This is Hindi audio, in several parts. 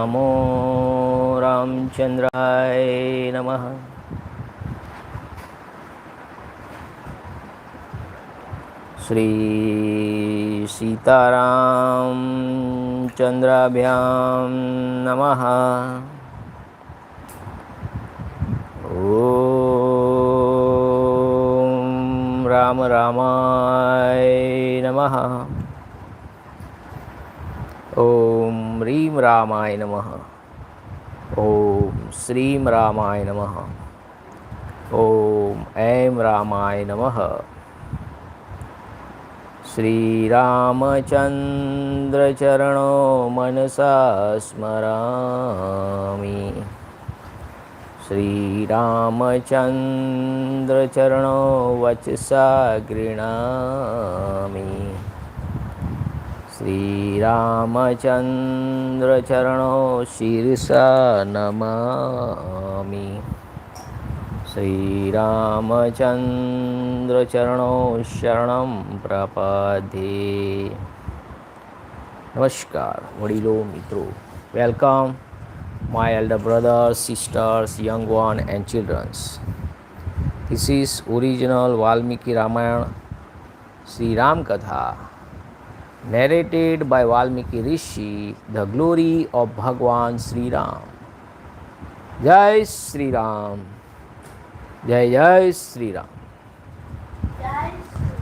नमो रामचंद्राय नमः। श्री सीतारामचंद्राभ्यां नमः। ओम राम रामाय नमः। ओम ह्रीं रामाय नमः। ओम श्रीं रामाय नमः। ओम ऐं रामाय नमः। श्री रामचंद्र चरणो मनसा स्मरामि। श्री रामचंद्र चरणो वचसा गृह्णामि। श्री रामचंद्र चरणो शिरसा नमामि। श्री रामचंद्र चरणो शरणं प्रपद्ये। नमस्कार वडीलो मित्रों, welcome my elder brothers, sisters, young one and children. This is original Valmiki-Rāmāyaṇa Shri Rama Katha, narrated by Valmiki Rishi, the glory of Bhagwan Shri Ram. Jai Shri Ram, Jai Jai Shri Ram.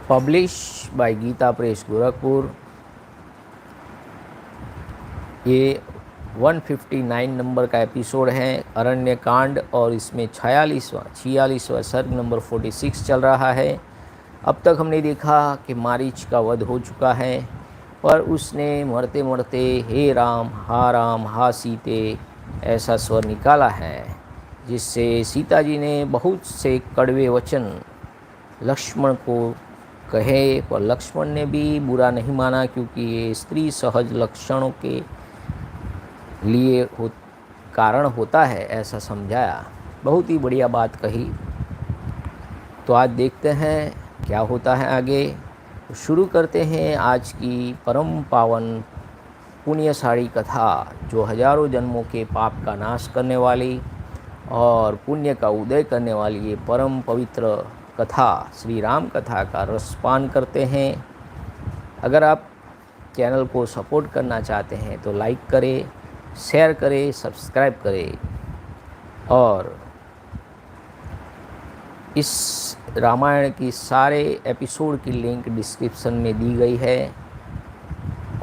Published by Gita Press Gorakhpur. ये 159 नंबर का एपिसोड है अरण्यकांड और इसमें 46वां सर्ग नंबर 46 चल रहा है। अब तक हमने देखा कि मारीच का वध हो चुका है, पर उसने मरते मरते हे राम हा सीते ऐसा स्वर निकाला है, जिससे सीता जी ने बहुत से कड़वे वचन लक्ष्मण को कहे, पर लक्ष्मण ने भी बुरा नहीं माना, क्योंकि ये स्त्री सहज लक्षणों के लिए कारण होता है ऐसा समझाया। बहुत ही बढ़िया बात कही। तो आज देखते हैं क्या होता है आगे। तो शुरू करते हैं आज की परम पावन पुण्यशाली कथा, जो हजारों जन्मों के पाप का नाश करने वाली और पुण्य का उदय करने वाली ये परम पवित्र कथा श्री राम कथा का रसपान करते हैं। अगर आप चैनल को सपोर्ट करना चाहते हैं तो लाइक करें, शेयर करें, सब्सक्राइब करें। और इस रामायण की सारे एपिसोड की लिंक डिस्क्रिप्शन में दी गई है।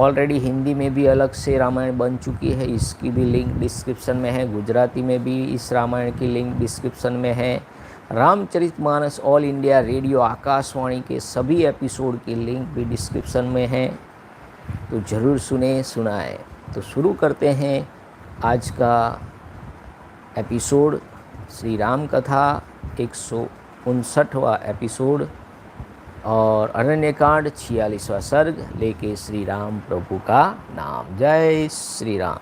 ऑलरेडी हिंदी में भी अलग से रामायण बन चुकी है, इसकी भी लिंक डिस्क्रिप्शन में है। गुजराती में भी इस रामायण की लिंक डिस्क्रिप्शन में है। Ramcharitmanas all India radio Akashvani के सभी एपिसोड की लिंक भी डिस्क्रिप्शन में है, तो ज़रूर सुनाएं। तो शुरू करते हैं आज का एपिसोड श्री राम कथा 159वां एपिसोड और अरण्यकांड 46वां सर्ग लेके श्री राम प्रभु का नाम। जय श्री राम,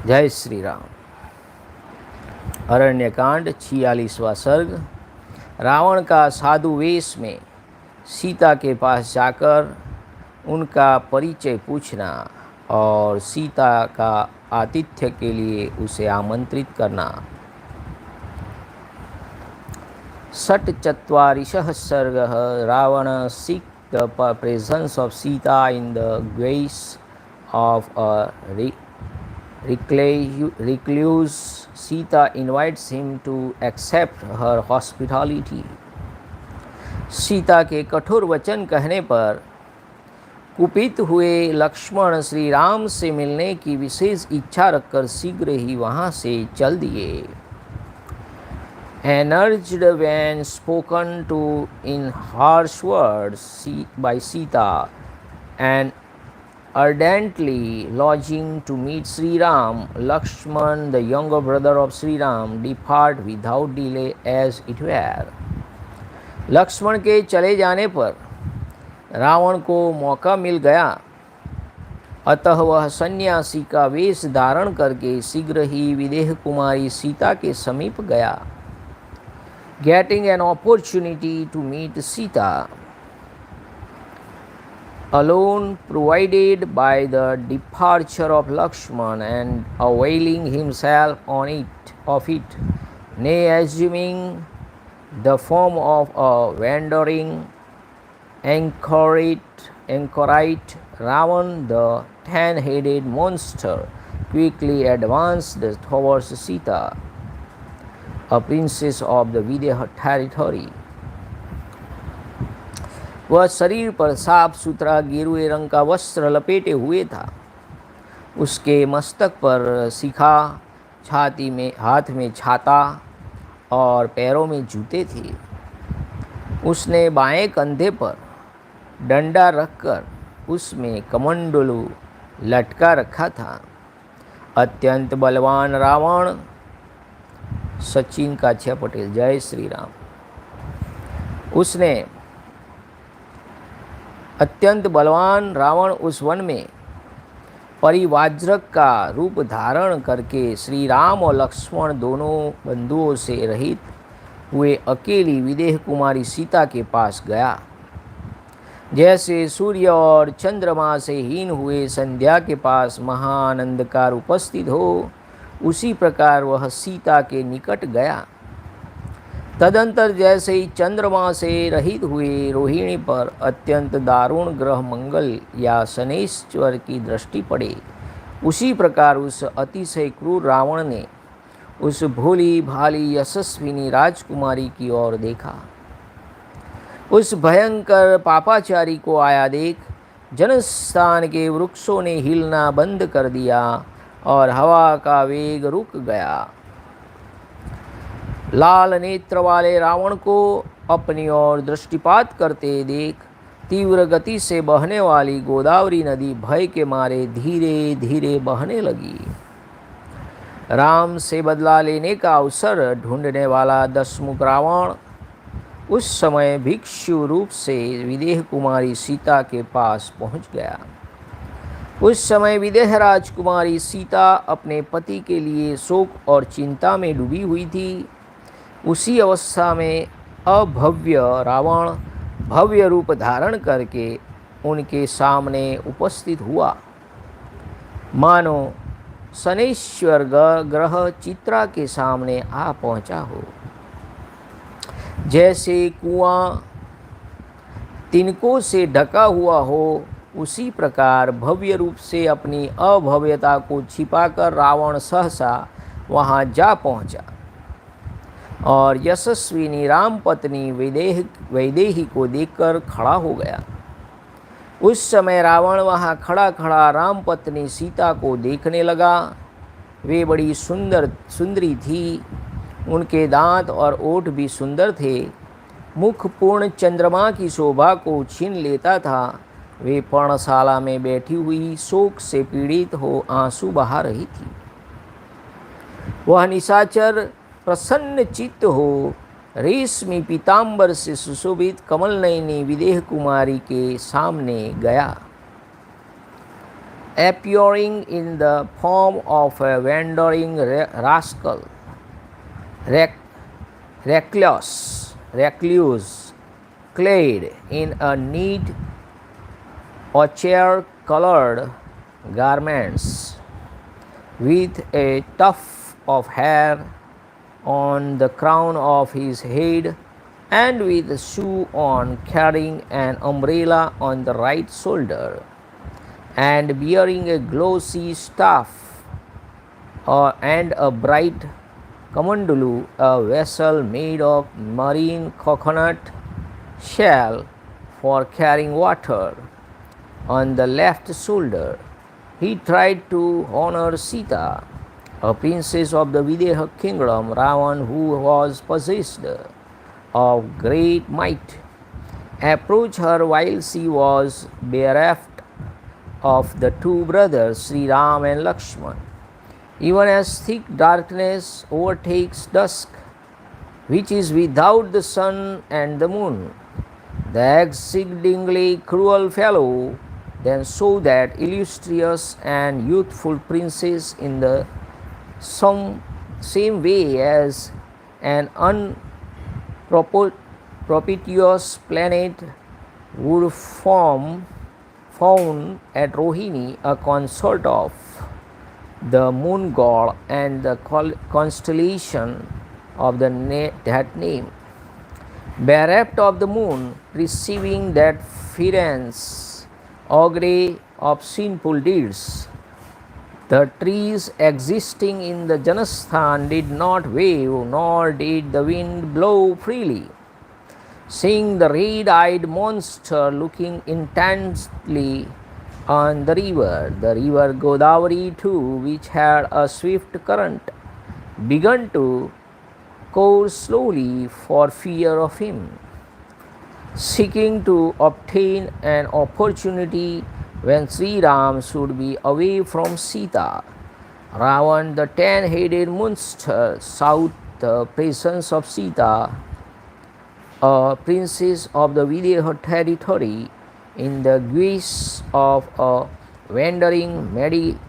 जय श्री राम। अरण्यकांड 46वां सर्ग। रावण का साधु वेश में सीता के पास जाकर उनका परिचय पूछना और सीता का आतिथ्य के लिए उसे आमंत्रित करना। षट्चत्वारिंशः सर्गः। Ravan seek the presence of Sita in the guise of a recluse. Sita invites him to accept her hospitality. Sita के कठोर वचन कहने पर कुपित हुए लक्ष्मण श्री राम से मिलने की विशेष इच्छा रखकर शीघ्र ही वहाँ से चल दिए। Urged when spoken to in harsh words by Sita and ardently longing to meet Shri Ram, Lakshman, the younger brother of Shri Ram, depart without delay as it were. Lakshman के चले जाने पर रावण को मौका मिल गया, अतः वह सन्यासी का वेश धारण करके शीघ्र ही विदेह कुमारी सीता के समीप गया। Getting an opportunity to meet Sita, alone provided by the departure of Lakshman and availing himself of it, nay, assuming the form of a wandering anchorite Ravan, the 10-headed monster, quickly advanced towards Sita, a princess of the Videha territory. वह शरीर पर साफ सुथरा गेरुए रंग का वस्त्र लपेटे हुए था। उसके मस्तक पर शिखा, छाती में हाथ में छाता और पैरों में जूते थे। उसने बाएं कंधे पर डंडा रखकर उसमें कमंडलू लटका रखा था। अत्यंत बलवान रावण, सचिन काछिया पटेल, जय श्री राम। उसने अत्यंत बलवान रावण उस वन में परिवाज्रक का रूप धारण करके श्री राम और लक्ष्मण दोनों बंधुओं से रहित हुए अकेली विदेह कुमारी सीता के पास गया। जैसे सूर्य और चंद्रमा से हीन हुए संध्या के पास महान अंधकार उपस्थित हो, उसी प्रकार वह सीता के निकट गया। तदंतर जैसे ही चंद्रमा से रहित हुए रोहिणी पर अत्यंत दारुण ग्रह मंगल या शनैश्वर की दृष्टि पड़े, उसी प्रकार उस अतिशय क्रूर रावण ने उस भोली भाली यशस्विनी राजकुमारी की ओर देखा। उस भयंकर पापाचारी को आया देख जनस्थान के वृक्षों ने हिलना बंद कर दिया और हवा का वेग रुक गया। लाल नेत्र वाले रावण को अपनी ओर दृष्टिपात करते देख तीव्र गति से बहने वाली गोदावरी नदी भय के मारे धीरे धीरे बहने लगी। राम से बदला लेने का अवसर ढूंढने वाला दशमुख रावण उस समय भिक्षु रूप से विदेह कुमारी सीता के पास पहुंच गया। उस समय विदेह राजकुमारी सीता अपने पति के लिए शोक और चिंता में डूबी हुई थी। उसी अवस्था में अभव्य रावण भव्य रूप धारण करके उनके सामने उपस्थित हुआ, मानो शनैश्वर ग्रह चित्रा के सामने आ पहुंचा हो। जैसे कुआं तिनकों से ढका हुआ हो, उसी प्रकार भव्य रूप से अपनी अभव्यता को छिपाकर रावण सहसा वहां जा पहुंचा और यशस्विनी राम पत्नी वैदेही को देखकर खड़ा हो गया। उस समय रावण वहां खड़ा खड़ा राम पत्नी सीता को देखने लगा। वे बड़ी सुंदरी थी, उनके दांत और ओठ भी सुंदर थे। मुख पूर्ण चंद्रमा की शोभा को छीन लेता था। वे पर्णशाला में बैठी हुई शोक से पीड़ित हो आंसू बहा रही थी। वह निशाचर प्रसन्न चित्त हो रेशमी पीतांबर से सुशोभित कमल नयनी विदेह कुमारी के सामने गया। Appearing in the form of a wandering rascal, recluse, clad in a neat ochre-colored garments, with a tuft of hair on the crown of his head, and with a shoe on, carrying an umbrella on the right shoulder, and bearing a glossy staff and a bright kamandalu, a vessel made of marine coconut shell for carrying water, on the left shoulder. He tried to honor Sita, a princess of the Videha kingdom. Ravan, who was possessed of great might, approached her while she was bereft of the two brothers, Shri Rama and Lakshman. Even as thick darkness overtakes dusk, which is without the sun and the moon, the exceedingly cruel fellow then saw that illustrious and youthful princess in the same way as an unpropitious planet would form found at Rohini, a consort of the moon god and the constellation of that name. Bereft of the moon, receiving that firenze augury of sinful deeds, the trees existing in the Janasthan did not wave, nor did the wind blow freely. Seeing the red-eyed monster looking intently on the river Godavari too, which had a swift current, began to course slowly for fear of him. Seeking to obtain an opportunity when Sri Ram should be away from Sita, Ravan, the 10-headed monster, sought the presence of Sita, a princess of the Videha territory, in the guise of a wandering mendicant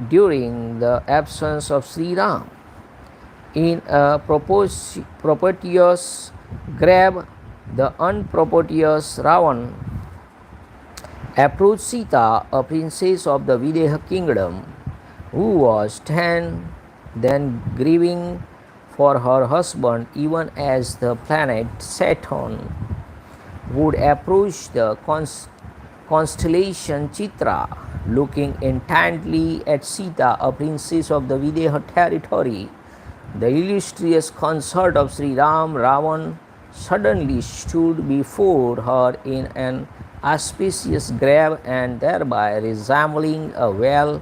during the absence of Sri Ram. In a propitious grab, the unpropitious Ravan approached Sita, a princess of the Videha kingdom, who was then grieving for her husband, even as the planet Saturn would approach the constellation Chitra, looking intently at Sita, a princess of the Videha territory, the illustrious consort of Sri Ram. Ravan suddenly stood before her in an auspicious grave, and thereby resembling a well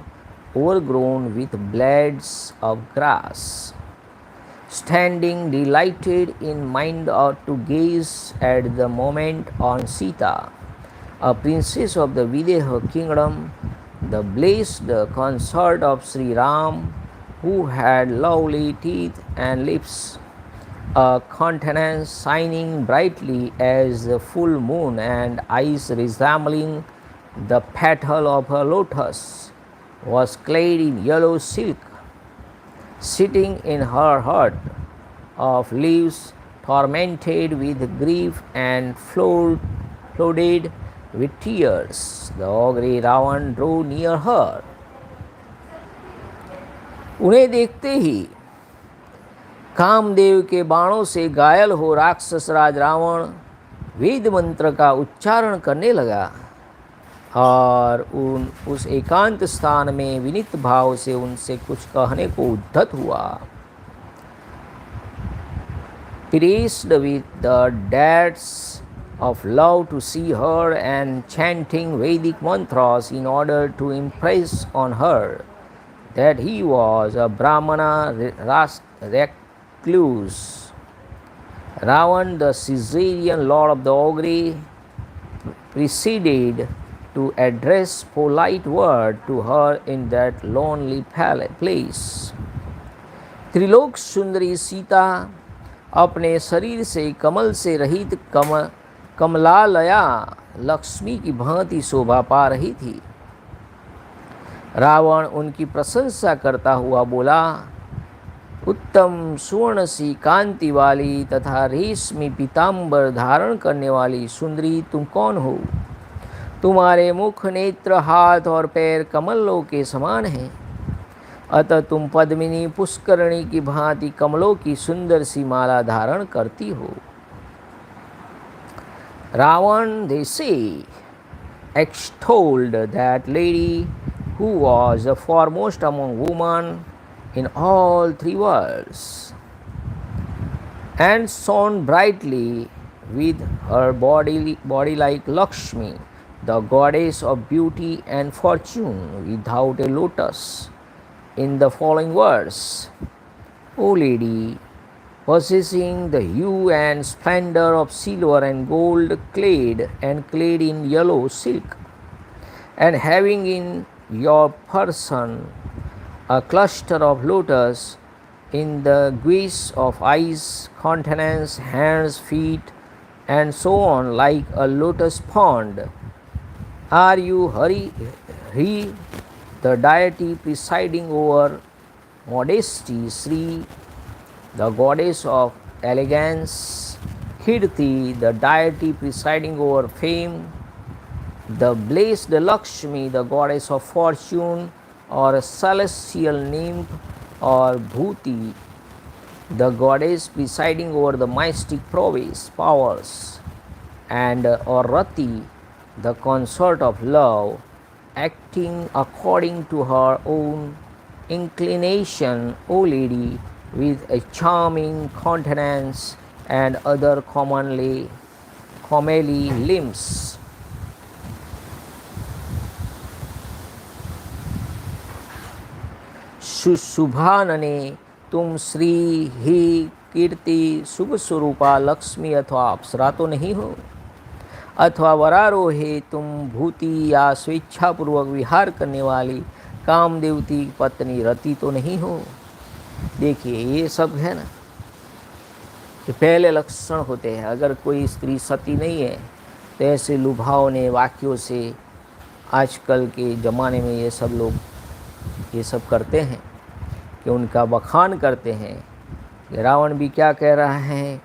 overgrown with blades of grass. Standing delighted in mind to gaze at the moment on Sita, a princess of the Videha kingdom, the blessed consort of Sri Ram, who had lovely teeth and lips, a countenance shining brightly as the full moon, and eyes resembling the petal of a lotus, was clad in yellow silk. Sitting in her hut of leaves, tormented with grief and flooded with tears, the ugly Ravan drew near her. उन्हें देखते ही कामदेव के बाणों से घायल हो राक्षस राज रावण वेद मंत्र का उच्चारण करने लगा और उस एकांत स्थान में विनीत भाव से उनसे कुछ कहने को उद्धत हुआ. Pierced with the depths of love to see her and chanting Vedic mantras in order to impress on her that he was a Brahmana recluse, Ravan, the Caesarean lord of the augury, proceeded to address polite word to her in that lonely place. Trilok सुंदरी सीता अपने शरीर से कमल से रहित कमलालया लक्ष्मी की भांति शोभा पा रही थी. रावण उनकी प्रशंसा करता हुआ बोला, उत्तम सुवर्ण सी कांति वाली तथा रेशमी पीतांबर धारण करने वाली सुंदरी, तुम कौन हो? तुम्हारे मुख, नेत्र, हाथ और पैर कमलों के समान हैं, अतः तुम पद्मिनी पुष्करणी की भांति कमलों की सुंदर सी माला धारण करती हो. Ravan, they say, extolled that lady who was the foremost among women in all three worlds, and shone brightly with her body like Lakshmi, the goddess of beauty and fortune, without a lotus, in the following verse: O lady, possessing the hue and splendor of silver and gold, clad in yellow silk, and having in your person a cluster of lotus in the guise of eyes, countenance, hands, feet, and so on, like a lotus pond. Are you Hari, the deity presiding over modesty, Sri, the goddess of elegance, Kirti, the deity presiding over fame, The blessed Lakshmi, the goddess of fortune, or celestial nymph, or Bhuti, the goddess presiding over the mystic powers, and or Rati, the consort of love, acting according to her own inclination, O lady, with a charming countenance and other comely limbs. शुभानने तुम श्री ही कीर्ति शुभ स्वरूपा लक्ष्मी अथवा अप्सरा तो नहीं हो, अथवा वरारोहे तुम भूति या स्वेच्छापूर्वक विहार करने वाली कामदेवती पत्नी रति तो नहीं हो। देखिए ये सब है ना, ये पहले लक्षण होते हैं। अगर कोई स्त्री सती नहीं है तो ऐसे लुभावने वाक्यों से आजकल के ज़माने में ये सब लोग ये सब करते हैं कि उनका बखान करते हैं। कि रावण भी क्या कह रहा है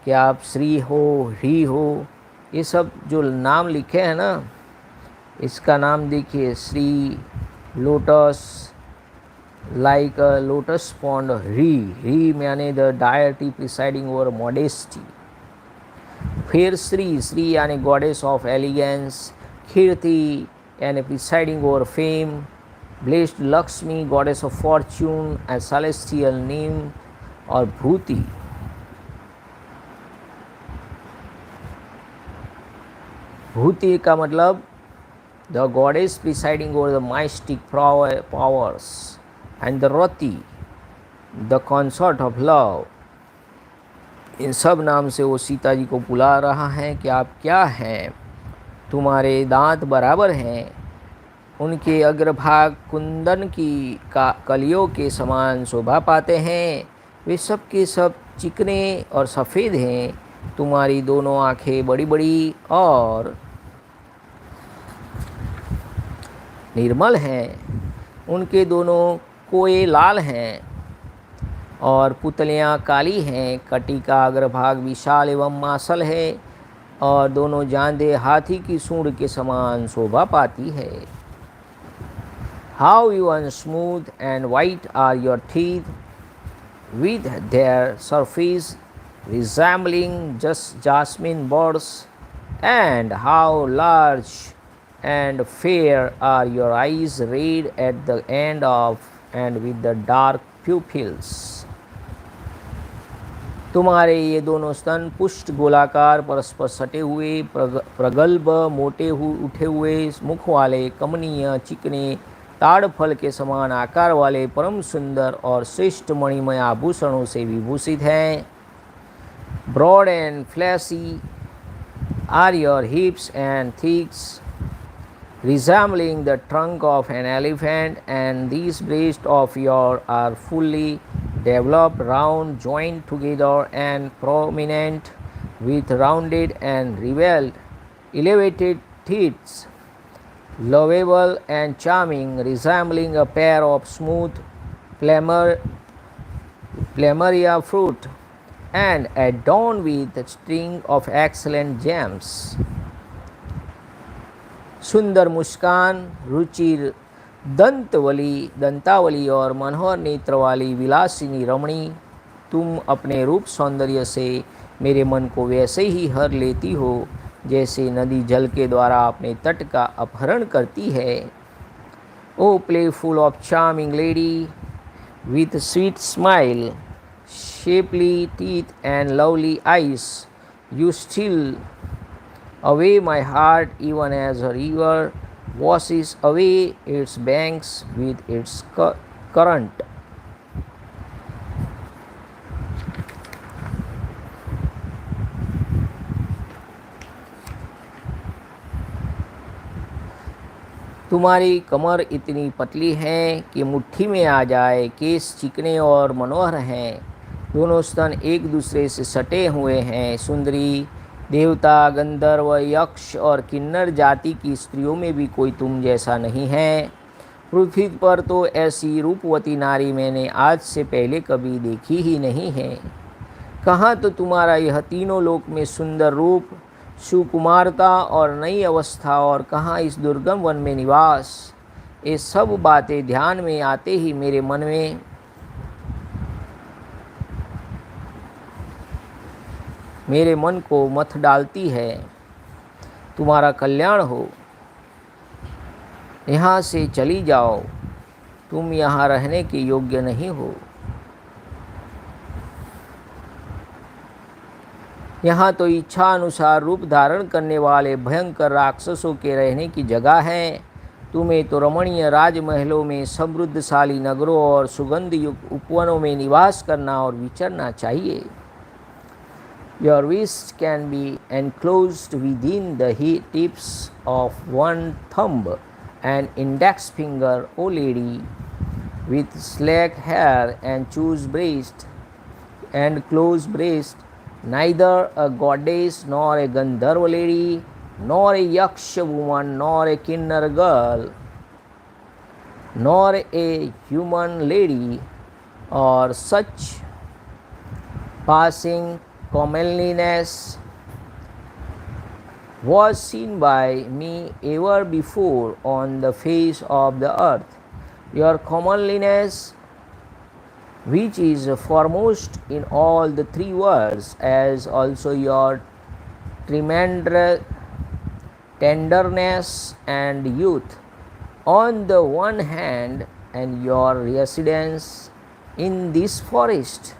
कि आप श्री हो, ही हो, ये सब जो नाम लिखे हैं ना, इसका नाम देखिए Shri lotus, like a lotus pond, Hri माने the deity presiding over modesty. फिर श्री यानी गॉडेस ऑफ एलिगेंस, कीर्ति यानी presiding over fame, blessed Lakshmi goddess of fortune and celestial name, और भूति भूति का मतलब the goddess presiding over the mystic powers, and the Rati the consort of love. इन सब नाम से वो सीता जी को बुला रहा है कि आप क्या हैं, तुम्हारे दांत बराबर हैं, उनके अग्रभाग कुंदन की कलियों के समान शोभा पाते हैं, वे सब के सब चिकने और सफ़ेद हैं, तुम्हारी दोनों आँखें बड़ी बड़ी और निर्मल हैं, उनके दोनों कोए लाल हैं और पुतलियाँ काली हैं, कटी का अग्रभाग विशाल एवं मासल है और दोनों जांघें हाथी की सूंड के समान शोभा पाती है। How even smooth and white are your teeth, with their surface resembling just jasmine buds, and how large and fair are your eyes, red at the end of and with the dark pupils. तुम्हारे ये दोनों स्तन पुष्ट गोलाकार परस्पर सटे हुए प्रगल्भ मोटे उठे हुए मुख वाले कमनीय चिकने ताड़फल के समान आकार वाले परम सुंदर और श्रेष्ठ मणिमय आभूषणों से विभूषित हैं। Broad and flashy are your hips and thighs, resembling the trunk of an elephant, and these breasts of yours are fully developed, round, joined together, and prominent, with rounded and elevated teeth, lovable and charming, resembling a pair of smooth plumeria fruit, and adorned with a string of excellent gems. सुंदर मुस्कान, रुचिर दंतावली और मनोहर नेत्र वाली विलासिनी रमणी, तुम अपने रूप सौंदर्य से मेरे मन को वैसे ही हर लेती हो जैसे नदी जल के द्वारा अपने तट का अपहरण करती है। O playful of charming lady, with sweet smile, shapely teeth and lovely eyes, you steal away my heart, even as a river washes away its banks with its current. तुम्हारी कमर इतनी पतली है कि मुट्ठी में आ जाए, केस चिकने और मनोहर हैं, दोनों स्तन एक दूसरे से सटे हुए हैं। सुंदरी, देवता, गंधर्व, यक्ष और किन्नर जाति की स्त्रियों में भी कोई तुम जैसा नहीं है। पृथ्वी पर तो ऐसी रूपवती नारी मैंने आज से पहले कभी देखी ही नहीं है। कहाँ तो तुम्हारा यह तीनों लोक में सुंदर रूप, सुकुमारता और नई अवस्था और कहाँ इस दुर्गम वन में निवास, ये सब बातें ध्यान में आते ही मेरे मन में मेरे मन को मथ डालती है। तुम्हारा कल्याण हो, यहाँ से चली जाओ, तुम यहाँ रहने के योग्य नहीं हो। यहाँ तो इच्छा अनुसार रूप धारण करने वाले भयंकर राक्षसों के रहने की जगह है। तुम्हें तो रमणीय राजमहलों में, समृद्धशाली नगरों और सुगंध युक्त उपवनों में निवास करना और विचरना चाहिए। Your wish can be enclosed within the tips of one thumb and index finger, O lady, with slack hair and close breast, neither a goddess nor a Gandharva lady, nor a Yaksha woman, nor a Kinnar girl, nor a human lady, or such passing comeliness was seen by me ever before on the face of the earth. Your comeliness, which is foremost in all the three worlds, as also your tremendous tenderness and youth on the one hand, and your residence in this forest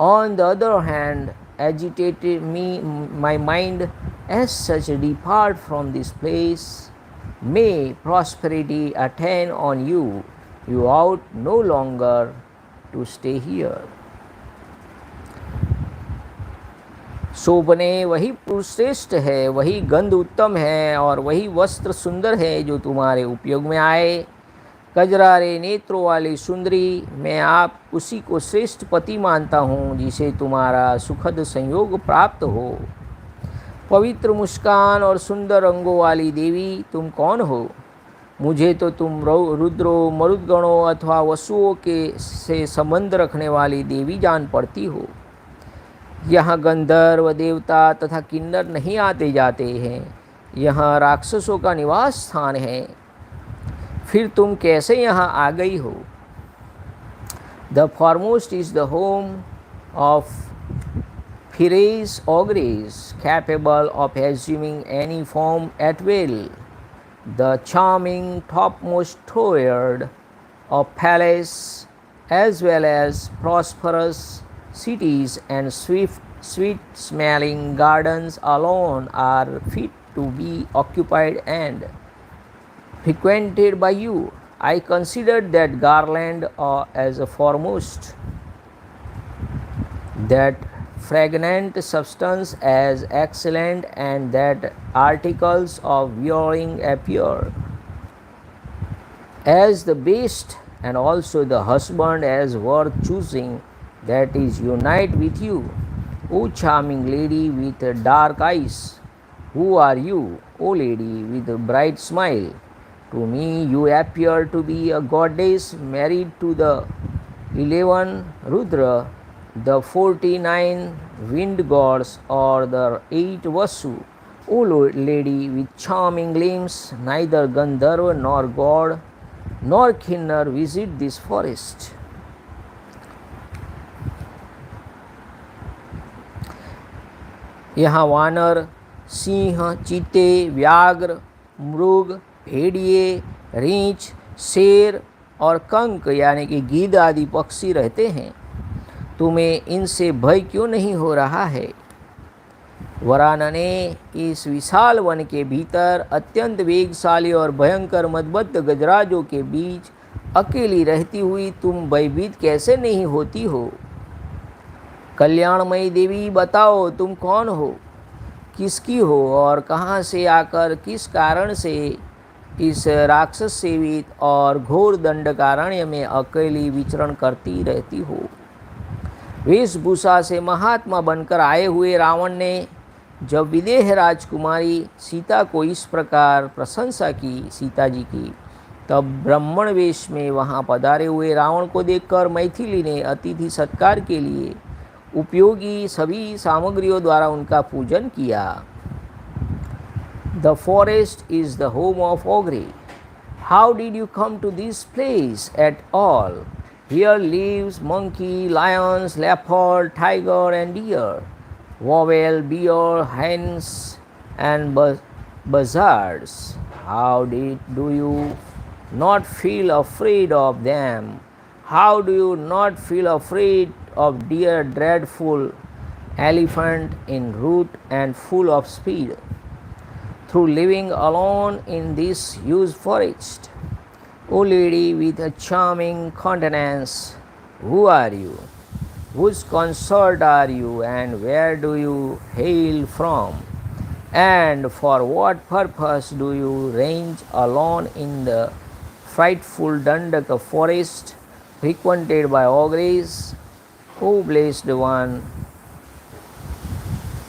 on the other hand, agitated my mind as such. Depart from this place, may prosperity attend on you. You ought no longer to stay here. शोभने वही पुरुष श्रेष्ठ है, वही गंध उत्तम है और वही वस्त्र सुंदर है जो तुम्हारे उपयोग में आए। कजरारे नेत्रों वाली सुंदरी, मैं आप उसी को श्रेष्ठ पति मानता हूँ जिसे तुम्हारा सुखद संयोग प्राप्त हो। पवित्र मुस्कान और सुंदर रंगों वाली देवी, तुम कौन हो? मुझे तो तुम रुद्रों, मरुदगणों अथवा वसुओं के से संबंध रखने वाली देवी जान पड़ती हो। यहाँ गंधर्व, देवता तथा किन्नर नहीं आते जाते हैं, यहाँ राक्षसों का निवास स्थान है। फिर तुम कैसे यहाँ आ गई हो? The foremost is the home of fairies, ogres, capable of assuming any form at will. The charming topmost tier of palace, as well as prosperous cities and sweet-smelling gardens alone are fit to be occupied and frequented by you. I considered that garland as a foremost, that fragrant substance as excellent, and that articles of wearing appear as the best, and also the husband as worth choosing, that is unite with you. O charming lady with dark eyes, who are you? O lady with a bright smile, to me you appear to be a goddess married to the 11 Rudra, the 49 wind gods, or the 8 Vasu. O lady with charming limbs, neither Gandharva nor god nor Kinnar visit this forest. यहाँ वानर, सिंह, चीते, व्याघ्र, मृग, भेड़िए, रीछ, शेर और कंक यानी कि गीद आदि पक्षी रहते हैं। तुम्हें इनसे भय क्यों नहीं हो रहा है? वरानने, इस विशाल वन के भीतर अत्यंत वेगशाली और भयंकर मदबद्ध गजराजों के बीच अकेली रहती हुई तुम भयभीत कैसे नहीं होती हो? कल्याणमयी देवी, बताओ तुम कौन हो, किसकी हो और कहाँ से आकर किस कारण से इस राक्षस सेवित और घोर दंडकारण्य में अकेली विचरण करती रहती हो? वेशभूषा से महात्मा बनकर आए हुए रावण ने जब विदेह राजकुमारी सीता को इस प्रकार प्रशंसा की, सीता जी की, तब ब्राह्मण वेश में वहाँ पधारे हुए रावण को देखकर मैथिली ने अतिथि सत्कार के लिए उपयोगी सभी सामग्रियों द्वारा उनका पूजन किया। The forest is the home of ogre. How did you come to this place at all? Here lives monkey, lions, leopard, tiger and deer, owl, bear, hens and buzzards. Do you not feel afraid of them? How do you not feel afraid of deer, dreadful elephant in rout and full of speed? Through living alone in this huge forest. O lady with a charming countenance, who are you? Whose consort are you, and where do you hail from? And for what purpose do you range alone in the frightful Dandaka forest, frequented by ogres? O blessed one,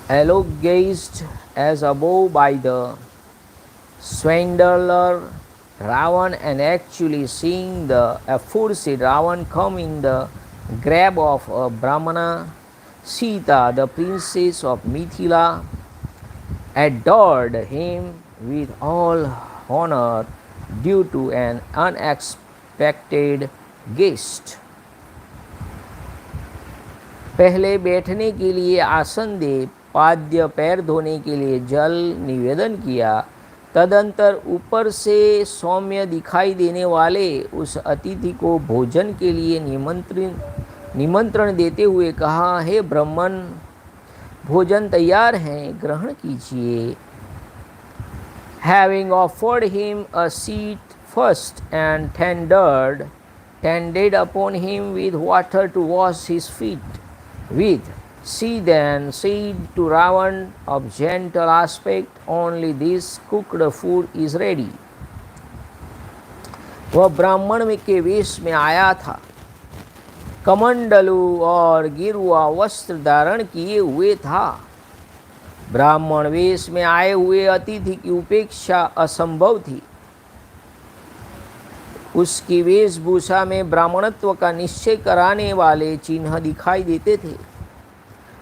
elogized as above by the swindler Ravan, and actually seeing the aforesaid Ravan come in the grab of a Brahmana, Sita, the princess of Mithila, adored him with all honor due to an unexpected guest. पहले बैठने के लिए आसन दे, पाद्य पैर धोने के लिए जल निवेदन किया। तदंतर ऊपर से सौम्य दिखाई देने वाले उस अतिथि को भोजन के लिए निमंत्रण देते हुए कहा, हे ब्राह्मण, भोजन तैयार है, ग्रहण कीजिए। Having offered him a seat first and tended upon him with water to wash his feet with, she then said to Ravan of gentle aspect, only this cooked food is ready. वह ब्राह्मण में के वेश में आया था, कमंडलू और गिरुआ वस्त्र धारण किए हुए था। ब्राह्मण वेश में आए हुए अतिथि की उपेक्षा असंभव थी। उसकी वेशभूषा में ब्राह्मणत्व का निश्चय कराने वाले चिन्ह दिखाई देते थे।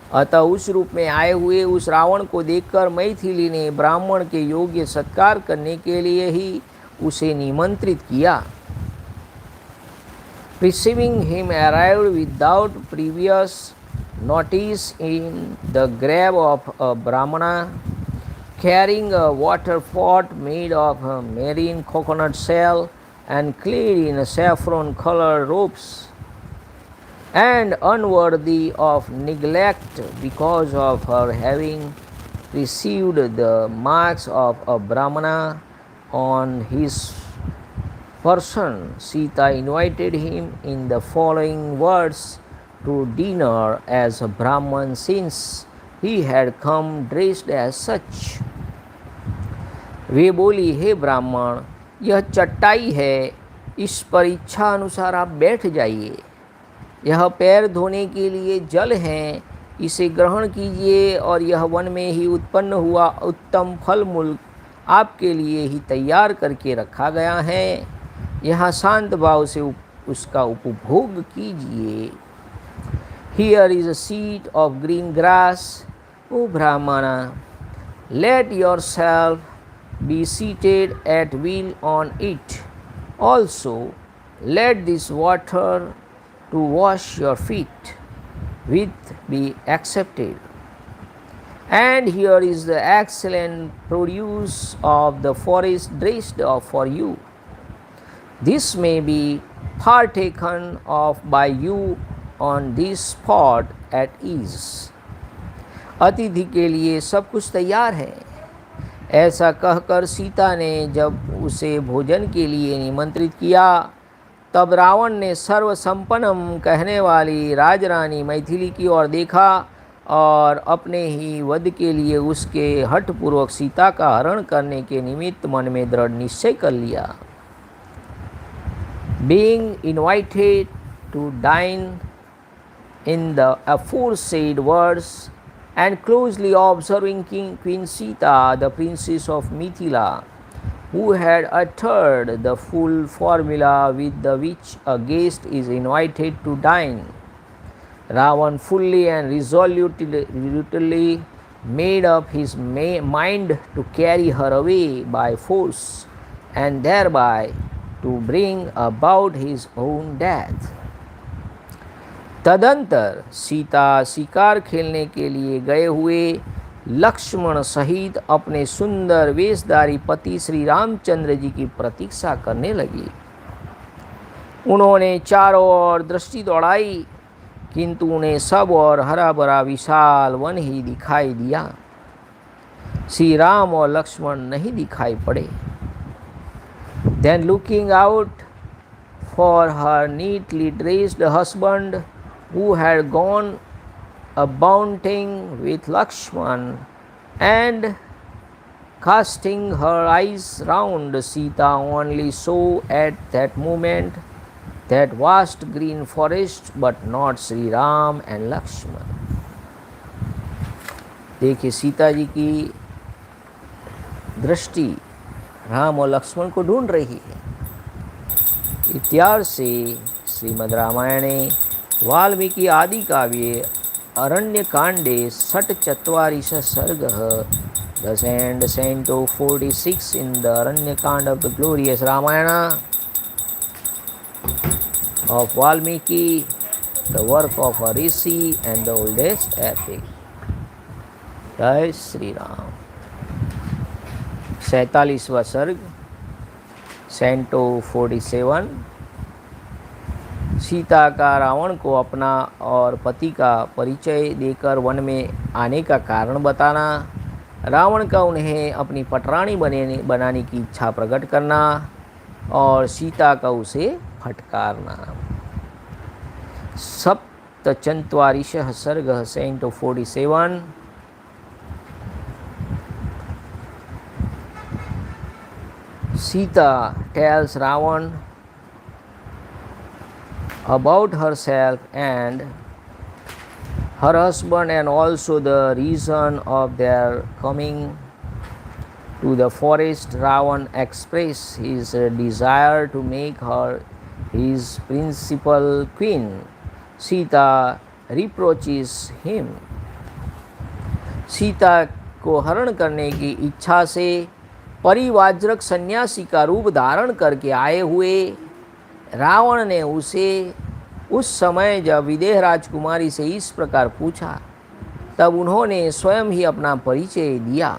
अतः उस रूप में आए हुए उस रावण को देखकर मैथिली ने ब्राह्मण के योग्य सत्कार करने के लिए ही उसे निमंत्रित किया। Receiving him arrived without previous notice in the grave of a Brahmana, carrying a water pot made of a marine coconut shell and clad in saffron-colored robes, and unworthy of neglect because of her having received the marks of a Brahmana on his person, Sita invited him in the following words to dinner as a Brahman, since he had come dressed as such. वे बोली, हे ब्राह्मण, यह चटाई है, इस पर इच्छा अनुसार आप बैठ जाइए। यह पैर धोने के लिए जल है, इसे ग्रहण कीजिए, और यह वन में ही उत्पन्न हुआ उत्तम फल मूल आपके लिए ही तैयार करके रखा गया है। यहाँ शांत भाव से उसका उपभोग कीजिए। Here is a seat of green grass, O Brahmana. Let yourself be seated at will on it. Also, let this water to wash your feet with be accepted. And here is the excellent produce of the forest dressed up for you. This may be partaken of by you on this spot at ease. अतिथि के लिए सब कुछ तैयार है। ऐसा कहकर सीता ने जब उसे भोजन के लिए निमंत्रित किया, तब रावण ने सर्वसंपन्नम कहने वाली राजरानी मैथिली की ओर देखा और अपने ही वध के लिए उसके हठपूर्वक सीता का हरण करने के निमित्त मन में दृढ़ निश्चय कर लिया। Being invited to dine in the aforesaid words, and closely observing Queen Sita, the princess of Mithila, who had uttered the full formula with the which a guest is invited to dine, Ravan fully and resolutely made up his mind to carry her away by force and thereby to bring about his own death. तदंतर सीता शिकार खेलने के लिए गए हुए लक्ष्मण सहित अपने सुंदर वेशधारी पति श्री रामचंद्र जी की प्रतीक्षा करने लगी। उन्होंने चारों ओर दृष्टि दौड़ाई, किंतु उन्हें सब और हरा भरा विशाल वन ही दिखाई दिया। श्री राम और लक्ष्मण नहीं दिखाई पड़े। Then looking out for her neatly dressed husband, who had gone a-bounding with Lakshman, and casting her eyes round, Sita only saw at that moment that vast green forest, but not Shri Ram and Lakshman. देखिए सीता जी की दृष्टि राम और लक्ष्मण को ढूंढ रही है। इत्यार्थ से श्रीमद् रामायणे वाल्मीकि आदि काव्ये अरण्यकांडे षट्चत्वारिंश सर्गः thus ends Canto 46 in the Aranyakand of the glorious Ramayana of Valmiki, the work of a rishi and the oldest epic. जय श्री राम। 47वां सर्ग Canto 47। सीता का रावण को अपना और पति का परिचय देकर वन में आने का कारण बताना, रावण का उन्हें अपनी पटरानी बनाने की इच्छा प्रकट करना और सीता का उसे फटकारना। सप्तचत्वारिंशः सर्गः Canto 47। Sita tells Ravan about herself and her husband and also the reason of their coming to the forest. Ravan expresses his desire to make her his principal queen. Sita reproaches him. Sita को हरण करने की इच्छा से परिवाज्रक सन्यासी का रूप धारण करके आए हुए रावण ने उसे उस समय जब विदेह राजकुमारी से इस प्रकार पूछा, तब उन्होंने स्वयं ही अपना परिचय दिया।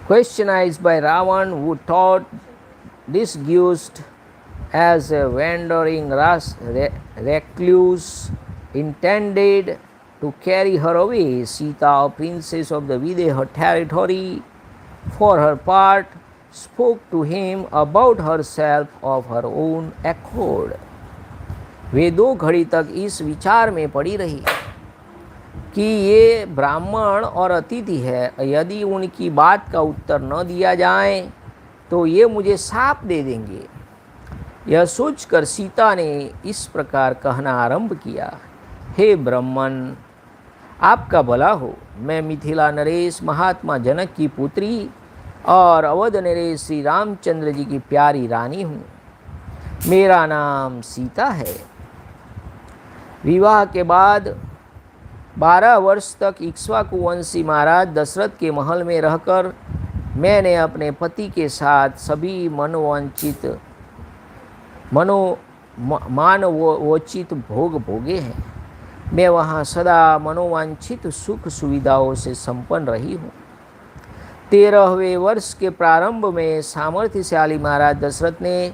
Questioned by Ravan, who thought disguised as a wandering recluse, intended to carry her away, Sita, a princess of the Videha territory, for her part, spoke to him about herself of her own accord. वे 2 घड़ी तक इस विचार में पड़ी रही कि ये ब्राह्मण और अतिथि है, यदि उनकी बात का उत्तर न दिया जाए तो ये मुझे शाप दे देंगे। यह सोचकर सीता ने इस प्रकार कहना आरंभ किया, हे ब्राह्मण, आपका भला हो। मैं मिथिला नरेश महात्मा जनक की पुत्री और अवध नरेश श्री रामचंद्र जी की प्यारी रानी हूँ। मेरा नाम सीता है। विवाह के बाद 12 वर्ष तक इक्ष्वाकु वंशी महाराज दशरथ के महल में रहकर मैंने अपने पति के साथ सभी मानवोचित भोग भोगे हैं। मैं वहाँ सदा मनोवांछित सुख सुविधाओं से संपन्न रही हूँ। 13वें वर्ष के प्रारंभ में सामर्थ्यशाली महाराज दशरथ ने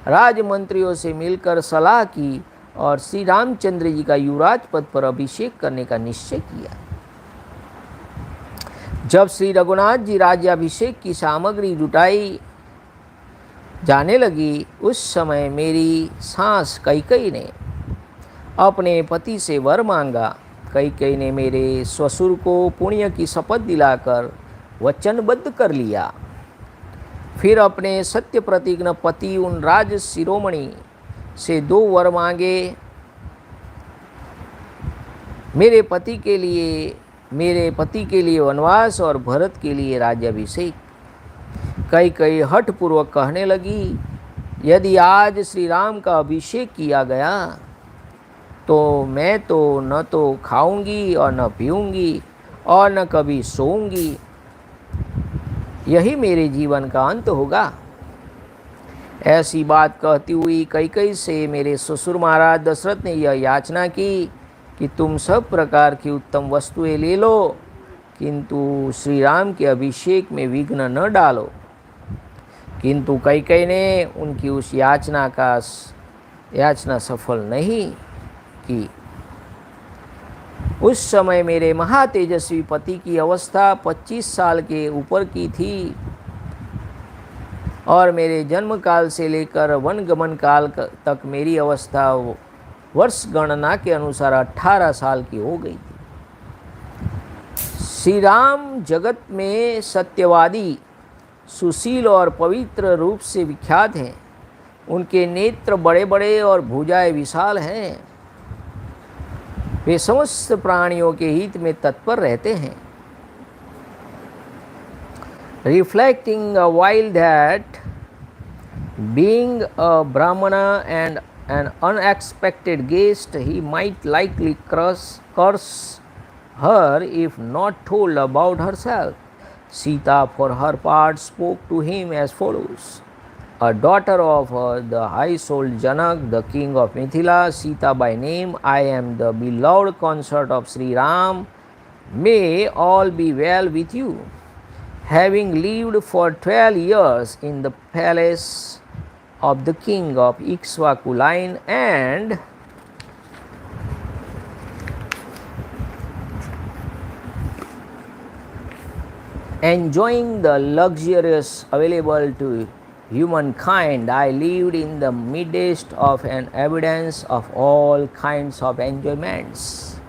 राजमंत्रियों से मिलकर सलाह की और श्री रामचंद्र जी का युवराज पद पर अभिषेक करने का निश्चय किया। जब श्री रघुनाथ जी राज्याभिषेक की सामग्री जुटाई जाने लगी, उस समय मेरी सास कैकेयी ने अपने पति से वर मांगा। कैकेयी ने मेरे ससुर को पुण्य की शपथ दिलाकर वचनबद्ध कर लिया। फिर अपने सत्य प्रतिज्ञ पति उन राज शिरोमणि से 2 वर मांगे, मेरे पति के लिए वनवास और भरत के लिए राज्याभिषेक। कैकेयी हठपूर्वक कहने लगी, यदि आज श्री राम का अभिषेक किया गया तो मैं तो न तो खाऊंगी और न पीऊंगी और न कभी सोऊंगी, यही मेरे जीवन का अंत होगा। ऐसी बात कहती हुई कैकई से मेरे ससुर महाराज दशरथ ने यह याचना की कि तुम सब प्रकार की उत्तम वस्तुएं ले लो, किंतु श्री राम के अभिषेक में विघ्न न डालो। किंतु कैकई ने उनकी उस याचना सफल नहीं की। उस समय मेरे महातेजस्वी पति की अवस्था 25 साल के ऊपर की थी और मेरे जन्म काल से लेकर वनगमन काल तक मेरी अवस्था वर्ष गणना के अनुसार 18 साल की हो गई थी। श्री राम जगत में सत्यवादी, सुशील और पवित्र रूप से विख्यात हैं। उनके नेत्र बड़े बड़े और भुजाएं विशाल हैं। वे समस्त प्राणियों के हित में तत्पर रहते हैं। Reflecting a while that, being a Brahmana and an unexpected guest, he might likely curse her if not told about herself. Sita, for her part, spoke to him as follows. A daughter of the high-souled Janak, the king of Mithila, Sita by name, I am the beloved consort of Shri Ram. May all be well with you. Having lived for 12 years in the palace of the king of Ikshvaku line and enjoying the luxurious available to humankind, I lived in the midst of an abundance of all kinds of enjoyments.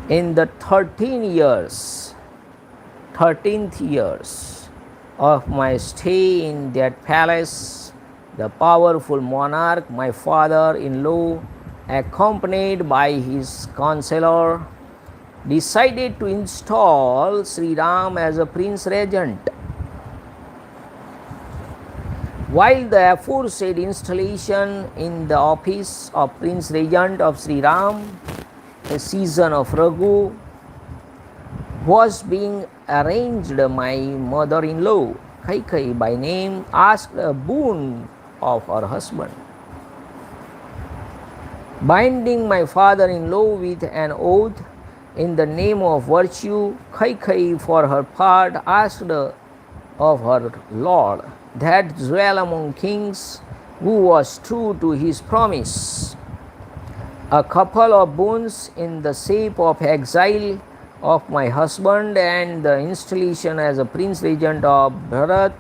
In the 13th years of my stay in that palace, the powerful monarch, my father-in-law, accompanied by his counselor, decided to install Sri Ram as a prince regent. While the aforesaid installation in the office of prince regent of Sri Ram, a season of Raghu, was being arranged, my mother-in-law, Kaikeyi by name, asked a boon of her husband. Binding my father-in-law with an oath in the name of virtue, Kaikeyi for her part asked of her lord that dwell among kings, who was true to his promise, a couple of boons in the shape of exile of my husband and the installation as a prince regent of Bharat,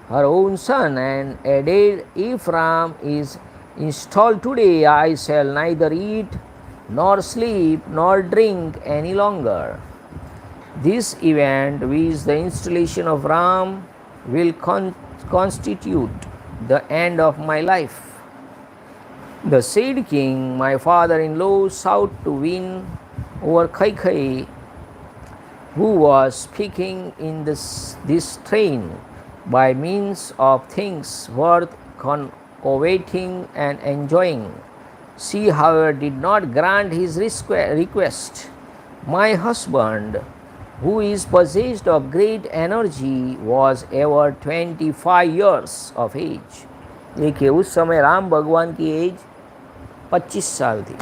her own son, and added, if Ram is installed today, I shall neither eat nor sleep nor drink any longer. This event, which the installation of Ram, will constitute the end of my life. The said king, my father-in-law, sought to win over Kaikeyi, who was speaking in this strain, by means of things worth coveting and enjoying. She, however, did not grant his request. My husband, who is possessed of great energy, was ever 25 years of age. देखिए, उस समय राम भगवान की एज 25 साल थी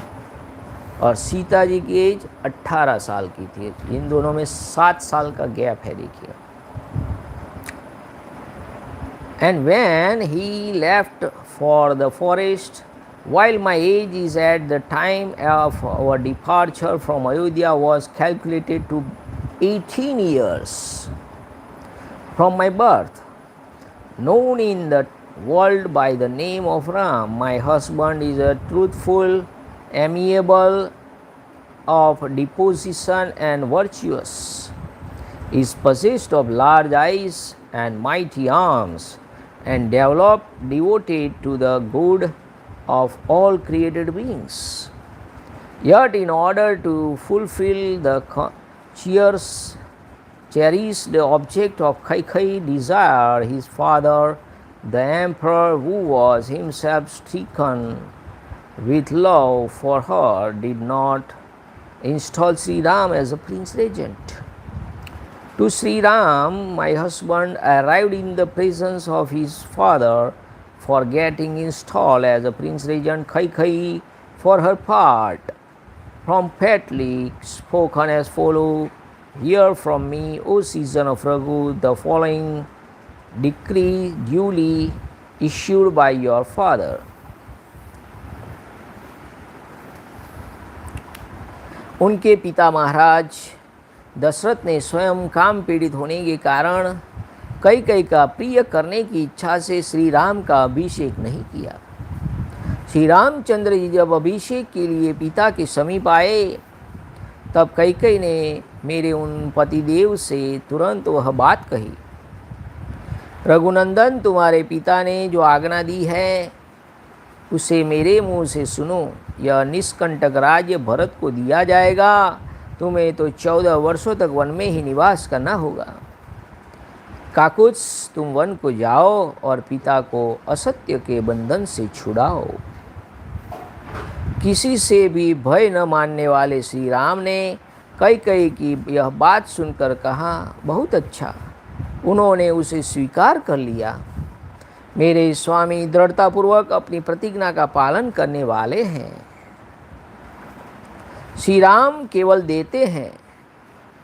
और सीता जी की एज 18 साल की थी। इन दोनों में 7 साल का गैप है, देखिए। And when he left for the forest, while my age is at the time of our departure from Ayodhya was calculated to 18 years from my birth, known in the world by the name of Ram, my husband is a truthful, amiable, of disposition and virtuous, is possessed of large eyes and mighty arms, and devoted to the good of all created beings. Yet in order to fulfill the cherished object of Kaikeyi desire, his father, the emperor, who was himself stricken with love for her, did not install Sri Ram as a prince regent. To Sri Ram, my husband arrived in the presence of his father for getting installed as a prince regent. Kai for her part, promptly spoken as follows: Hear from me, O season of Raghu, the following decree duly issued by your father. उनके पिता महाराज दशरथ ने स्वयं काम पीड़ित होने के कारण कई का प्रिय करने की इच्छा से श्री राम का अभिषेक नहीं किया। श्री रामचंद्र जी जब अभिषेक के लिए पिता के समीप आए तब कई ने मेरे उन पतिदेव से तुरंत वह बात कही, रघुनंदन, तुम्हारे पिता ने जो आज्ञा दी है उसे मेरे मुंह से सुनो। यह निष्कंटक राज्य भरत को दिया जाएगा। तुम्हें तो 14 वर्षों तक वन में ही निवास करना होगा। काकुत्स, तुम वन को जाओ और पिता को असत्य के बंधन से छुड़ाओ। किसी से भी भय न मानने वाले श्री राम ने कई की यह बात सुनकर कहा, बहुत अच्छा। उन्होंने उसे स्वीकार कर लिया। मेरे स्वामी दृढ़तापूर्वक अपनी प्रतिज्ञा का पालन करने वाले हैं। श्री राम केवल देते हैं,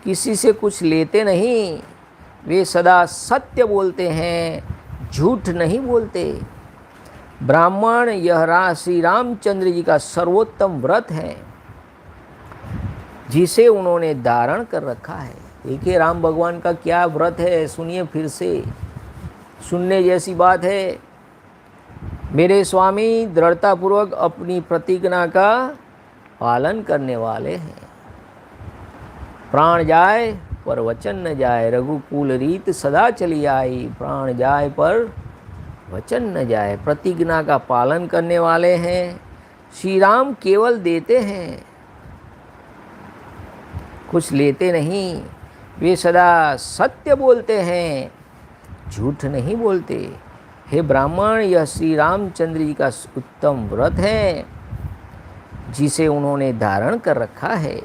किसी से कुछ लेते नहीं। वे सदा सत्य बोलते हैं, झूठ नहीं बोलते। ब्राह्मण, यह श्री रामचंद्र जी का सर्वोत्तम व्रत है जिसे उन्होंने धारण कर रखा है। देखिए राम भगवान का क्या व्रत है, सुनिए फिर से, सुनने जैसी बात है। मेरे स्वामी दृढ़तापूर्वक अपनी प्रतिज्ञा का पालन करने वाले हैं। प्राण जाए पर वचन न जाए, रघुकुल रीत सदा चली आई। प्राण जाए पर वचन न जाए, प्रतिज्ञा का पालन करने वाले हैं। श्री राम केवल देते हैं, कुछ लेते नहीं। वे सदा सत्य बोलते हैं, झूठ नहीं बोलते। हे ब्राह्मण, यह श्री रामचंद्र जी का उत्तम व्रत है जिसे उन्होंने धारण कर रखा है।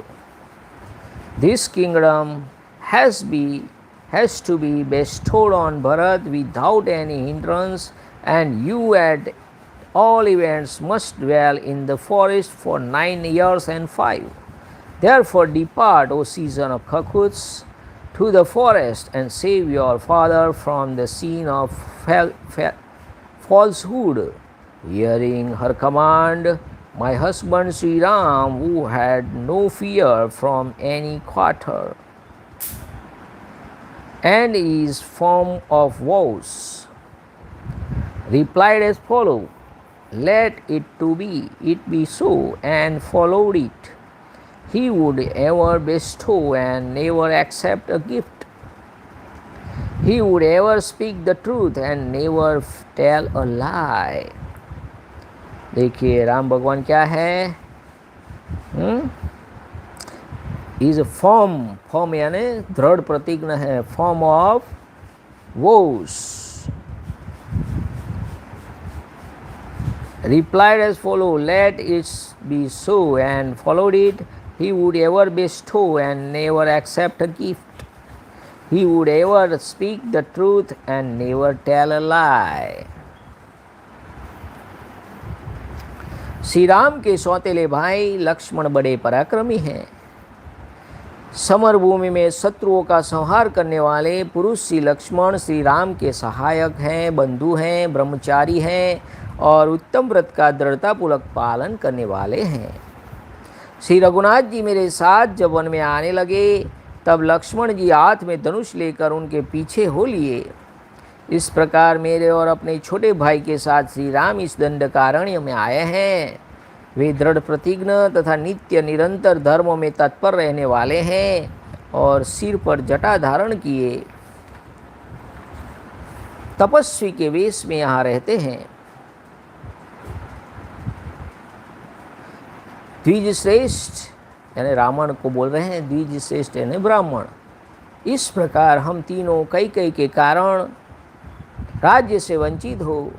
This kingdom has to be bestowed on Bharat without any hindrance, and you at all events must dwell in the forest for 9 years and 5. Therefore depart, O season of Kakuts, to the forest and save your father from the scene of falsehood. Hearing her command, my husband Sri Ram, who had no fear from any quarter and is firm of vows, replied as follows: Let it be so, and followed it. He would ever bestow and never accept a gift. He would ever speak the truth and never tell a lie. देखिए राम भगवान क्या है, इज फॉर्म यानी दृढ़ प्रतिज्ञा है, form of vows. Replied as follow: Let it be so, and followed it. He would ever bestow and never accept a gift. He would ever speak the truth and never tell a lie. Shri Ram के सौतेले भाई लक्ष्मण बड़े पराक्रमी हैं। समर भूमि में शत्रुओं का संहार करने वाले पुरुष श्री लक्ष्मण श्री राम के सहायक हैं, बंधु हैं, ब्रह्मचारी हैं और उत्तम व्रत का दृढ़तापूर्वक पालन करने वाले हैं। श्री रघुनाथ जी मेरे साथ जब वन में आने लगे तब लक्ष्मण जी हाथ में धनुष लेकर उनके पीछे हो लिए। इस प्रकार मेरे और अपने छोटे भाई के साथ श्री राम इस दंडकारण्य में आए हैं। वे दृढ़ प्रतिज्ञ तथा नित्य निरंतर धर्मों में तत्पर रहने वाले हैं और सिर पर जटा धारण किए तपस्वी के वेश में यहाँ रहते हैं। द्विज श्रेष्ठ यानी रावण को बोल रहे हैं, द्विज श्रेष्ठ यानी ब्राह्मण। इस प्रकार हम तीनों कई के कारण राज्य से वंचित हो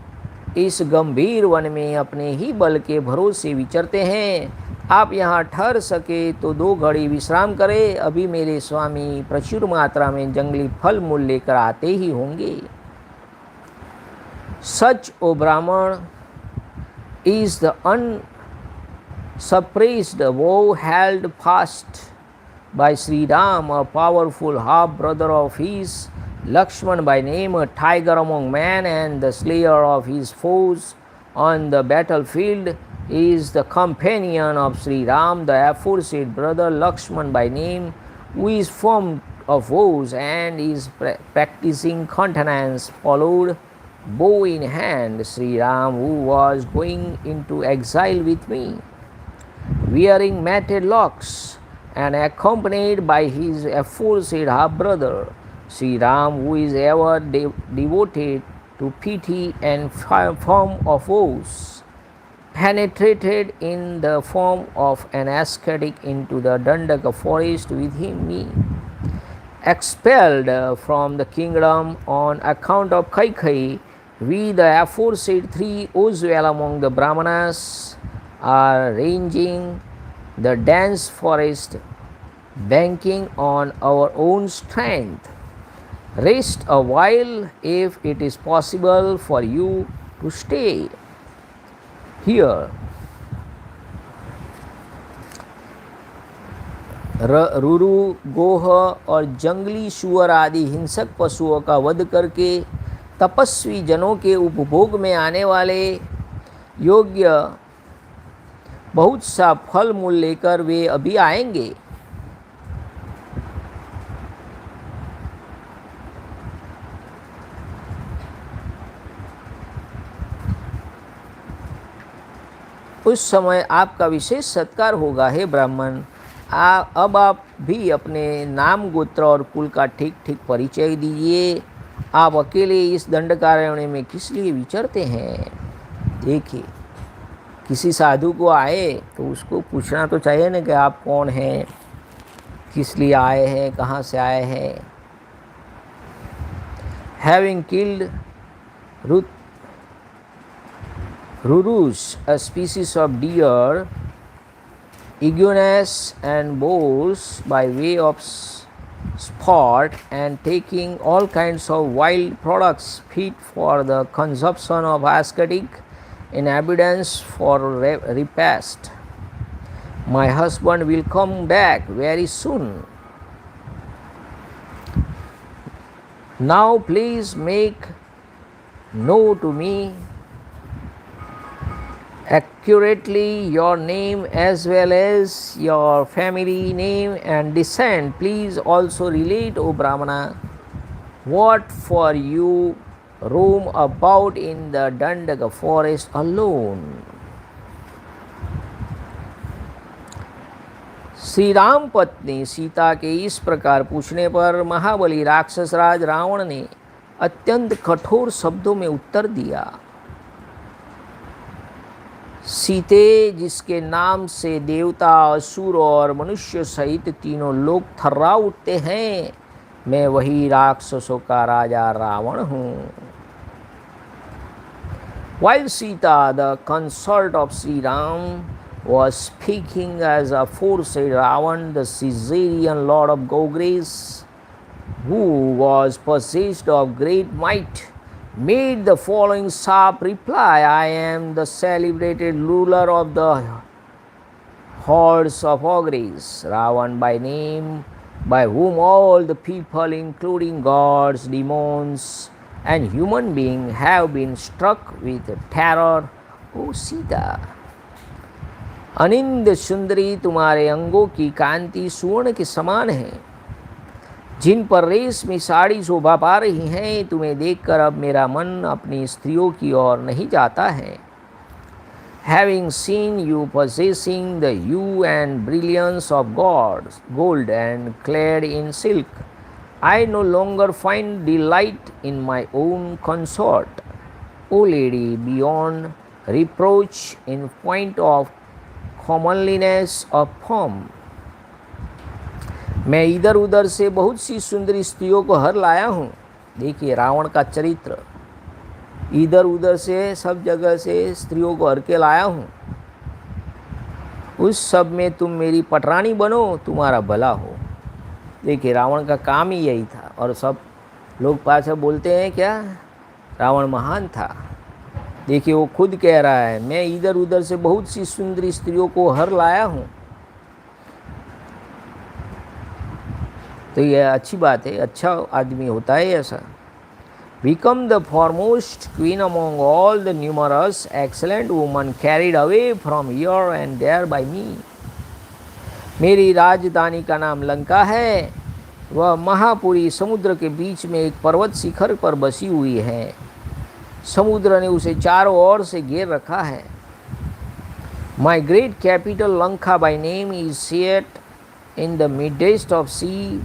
इस गंभीर वन में अपने ही बल के भरोसे विचरते हैं। आप यहाँ ठहर सके तो 2 घड़ी विश्राम करें। अभी मेरे स्वामी प्रचुर मात्रा में जंगली फल मूल लेकर आते ही होंगे। सच ओ ब्राह्मण is the unsuppressed vow held fast by Shri Rama, a powerful half-brother of his, Lakshman by name, a tiger among men and the slayer of his foes on the battlefield, is the companion of Shri Ram, the aforesaid brother Lakshman by name, who is formed of vows and is practicing continence, followed bow in hand Shri Ram, who was going into exile with me, wearing matted locks and accompanied by his aforesaid half-brother Shri Ram, who is ever devoted to pity and form of vows, penetrated in the form of an ascetic into the Dandaka forest with me, expelled from the kingdom on account of Kaikai. We, the aforesaid 3 usual among the Brahmanas, are ranging the dense forest, banking on our own strength. Rest a while if it is possible for you to stay here. Ruru, Goh और जंगली सुअर आदि हिंसक पशुओं का वध करके तपस्वी जनों के उपभोग में आने वाले योग्य बहुत सा फल मूल लेकर वे अभी आएंगे। उस समय आपका विशेष सत्कार होगा। हे ब्राह्मण, अब आप भी अपने नाम, गोत्र और कुल का ठीक ठीक परिचय दीजिए। आप अकेले इस दंडकारण्य में किस लिए विचरते हैं? देखिए, किसी साधु को आए तो उसको पूछना तो चाहिए ना कि आप कौन हैं, किस लिए आए हैं, कहाँ से आए हैं। Having killed Rurus, a species of deer, iguanas and boars by way of sport, and taking all kinds of wild products fit for the consumption of ascetic in abundance for repast, my husband will come back very soon. Now please make known to me accurately your name as well as your family name and descent. Please also relate, O Brahmana, what for you roam about in the Dandaka forest alone. Shri Ram पत्नी सीता के इस प्रकार पूछने पर महाबली राक्षस राज रावण ने अत्यंत कठोर शब्दों में उत्तर दिया। सीते, जिसके नाम से देवता, असुर और मनुष्य सहित तीनों लोग थर्रा उठते हैं, मैं वही राक्षसों का राजा रावण हूँ। While Sita, the consort of Shri Ram, was speaking as aforesaid, Ravan, the Caesarean lord of Gogres, who was possessed of great might, made the following sharp reply: I am the celebrated ruler of the hordes of Ogres, Ravan by name, by whom all the people, including gods, demons, and human beings, have been struck with terror. O Sita, Anind सुंदरी, तुम्हारे अंगों की कांति सुवर्ण के समान है, जिन पर रेशमी साड़ी शोभा पा रही हैं। तुम्हें देखकर अब मेरा मन अपनी स्त्रियों की ओर नहीं जाता है। Having seen you possessing the hue and brilliance of gold and clad in silk, I no longer find delight in my own consort, O lady, beyond reproach in point of comeliness of form. मैं इधर उधर से बहुत सी सुंदरी स्त्रियों को हर लाया हूँ। देखिए रावण का चरित्र, इधर उधर से सब जगह से स्त्रियों को हर के लाया हूँ, उस सब में तुम मेरी पटरानी बनो, तुम्हारा भला हो। देखिए रावण का काम ही यही था, और सब लोग पाछा बोलते हैं क्या, रावण महान था। देखिए वो खुद कह रहा है, मैं इधर उधर से बहुत सी सुंदरी स्त्रियों को हर लाया हूँ। तो यह अच्छी बात है, अच्छा आदमी होता है ऐसा। Become the foremost queen among all the numerous excellent women carried away from here and there by me. मेरी राजधानी का नाम लंका है, वह महापुरी समुद्र के बीच में एक पर्वत शिखर पर बसी हुई है। समुद्र ने उसे चारों ओर से घेर रखा है। My great capital Lanka by name is set in the midst of sea,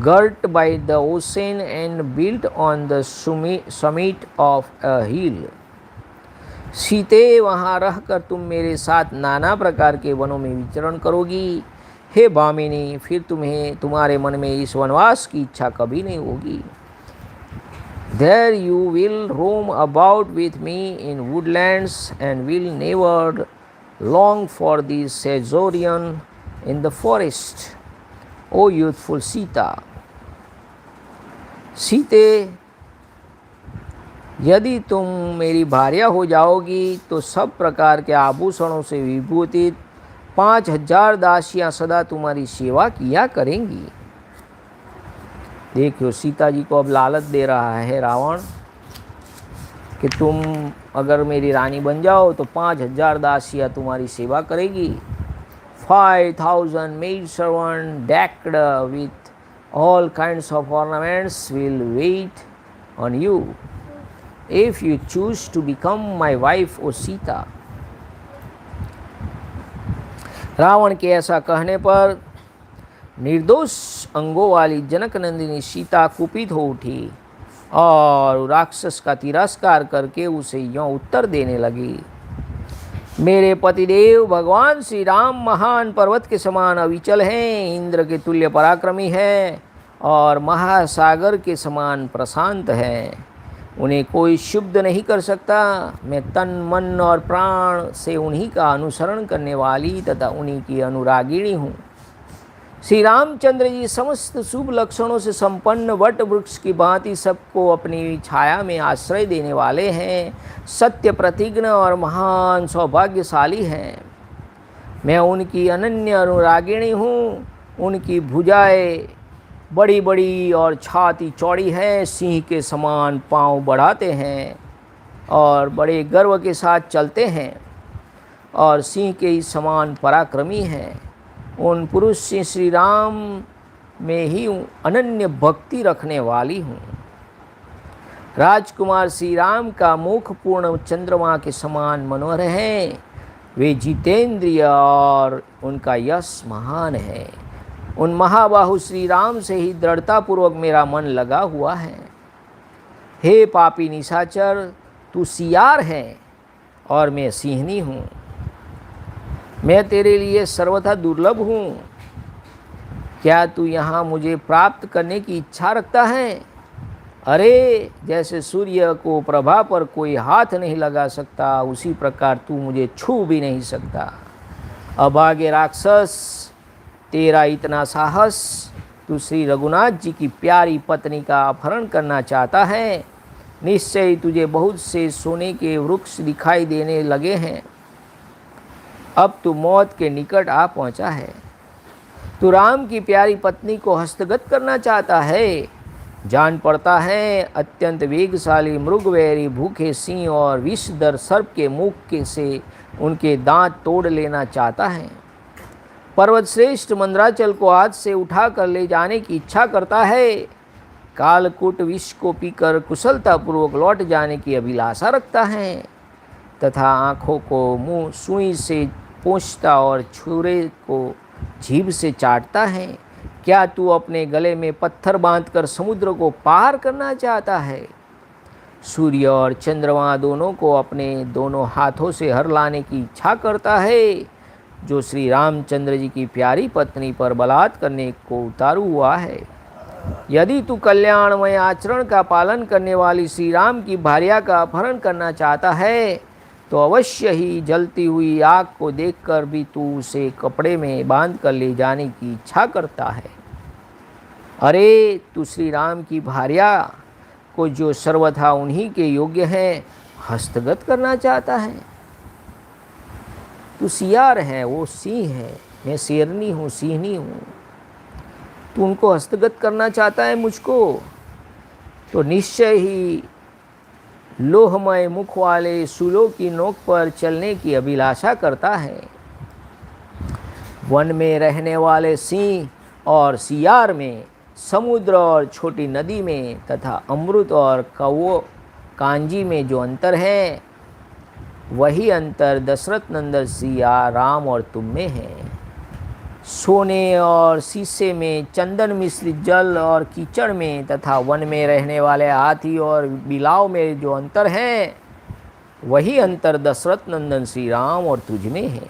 girt by the ocean and built on the summit of a hill. सीते, वहाँ रहकर तुम मेरे साथ नाना प्रकार के वनों में विचरण करोगी। हे भामिनी, फिर तुम्हारे मन में इस वनवास की इच्छा कभी नहीं होगी। There you will roam about with me in woodlands and will never long for the sojourn in the forest. O youthful Sita, सीते, यदि तुम मेरी भार्या हो जाओगी तो सब प्रकार के आभूषणों से विभूषित 5000 दासियां सदा तुम्हारी सेवा किया करेंगी। देखियो सीता जी को अब लालच दे रहा है रावण कि तुम अगर मेरी रानी बन जाओ तो 5000 दासियां तुम्हारी सेवा करेगी। 5000 maid servants decked with all kinds of ornaments will wait on you if you choose to become my wife, O Sita. Ravan के ऐसा कहने पर निर्दोष अंगों वाली जनक नंदिनी सीता कुपित हो उठी और राक्षस का तिरस्कार करके उसे यों उत्तर देने लगी। मेरे पतिदेव भगवान श्री राम महान पर्वत के समान अविचल हैं, इंद्र के तुल्य पराक्रमी हैं और महासागर के समान प्रशांत हैं। उन्हें कोई शुद्ध नहीं कर सकता। मैं तन मन और प्राण से उन्हीं का अनुसरण करने वाली तथा उन्हीं की अनुरागिणी हूँ। श्री रामचंद्र जी समस्त शुभ लक्षणों से संपन्न वट वृक्ष की भांति सबको अपनी छाया में आश्रय देने वाले हैं, सत्य प्रतिज्ञ और महान सौभाग्यशाली हैं। मैं उनकी अनन्य अनुरागिणी हूँ। उनकी भुजाएं बड़ी बड़ी और छाती चौड़ी है, सिंह के समान पांव बढ़ाते हैं और बड़े गर्व के साथ चलते हैं और सिंह के ही समान पराक्रमी हैं। उन पुरुष से श्री राम में ही अनन्य भक्ति रखने वाली हूँ। राजकुमार श्री राम का मुख पूर्ण चंद्रमा के समान मनोहर है। वे जितेंद्रिय और उनका यश महान है। उन महाबाहु श्री राम से ही दृढ़तापूर्वक मेरा मन लगा हुआ है। हे पापी निशाचर, तू सियार है और मैं सिंहनी हूँ। मैं तेरे लिए सर्वथा दुर्लभ हूँ। क्या तू यहाँ मुझे प्राप्त करने की इच्छा रखता है? अरे, जैसे सूर्य को प्रभा पर कोई हाथ नहीं लगा सकता, उसी प्रकार तू मुझे छू भी नहीं सकता। अभागे राक्षस, तेरा इतना साहस! तू श्री रघुनाथ जी की प्यारी पत्नी का अपहरण करना चाहता है। निश्चय ही तुझे बहुत से सोने के वृक्ष दिखाई देने लगे हैं। अब तू मौत के निकट आ पहुंचा है। तू राम की प्यारी पत्नी को हस्तगत करना चाहता है। जान पड़ता है अत्यंत वेगशाली मृगवैरी भूखे सिंह और विषधर सर्प के मुख के से उनके दांत तोड़ लेना चाहता है। पर्वत श्रेष्ठ मंदराचल को हाथ से उठा कर ले जाने की इच्छा करता है। कालकूट विष को पीकर कुशलतापूर्वक लौट जाने की अभिलाषा रखता है तथा आँखों को मुंह सुई से पोंछता और छुरे को जीभ से चाटता है। क्या तू अपने गले में पत्थर बांधकर समुद्र को पार करना चाहता है? सूर्य और चंद्रमा दोनों को अपने दोनों हाथों से हर लाने की इच्छा करता है, जो श्री रामचंद्र जी की प्यारी पत्नी पर बलात् करने को उतारू हुआ है। यदि तू कल्याणमय आचरण का पालन करने वाली श्री राम की भार्या का अपहरण करना चाहता है तो अवश्य ही जलती हुई आग को देखकर भी तू उसे कपड़े में बांध कर ले जाने की इच्छा करता है। अरे तू श्री राम की भार्या को जो सर्वथा उन्हीं के योग्य हैं हस्तगत करना चाहता है। तू सियार है, वो सिंह है, मैं शेरनी हूँ, सिंहनी हूँ। तू उनको हस्तगत करना चाहता है मुझको, तो निश्चय ही लोहमय मुख वाले सूलों की नोक पर चलने की अभिलाषा करता है। वन में रहने वाले सिंह और सियार में, समुद्र और छोटी नदी में तथा अमृत और कौओं कांजी में जो अंतर है वही अंतर दशरथ नंदन सिया राम और तुम में है। सोने और शीशे में, चंदन मिश्रित जल और कीचड़ में तथा वन में रहने वाले हाथी और बिलाव में जो अंतर है वही अंतर दशरथ नंदन श्री राम और तुझ में है।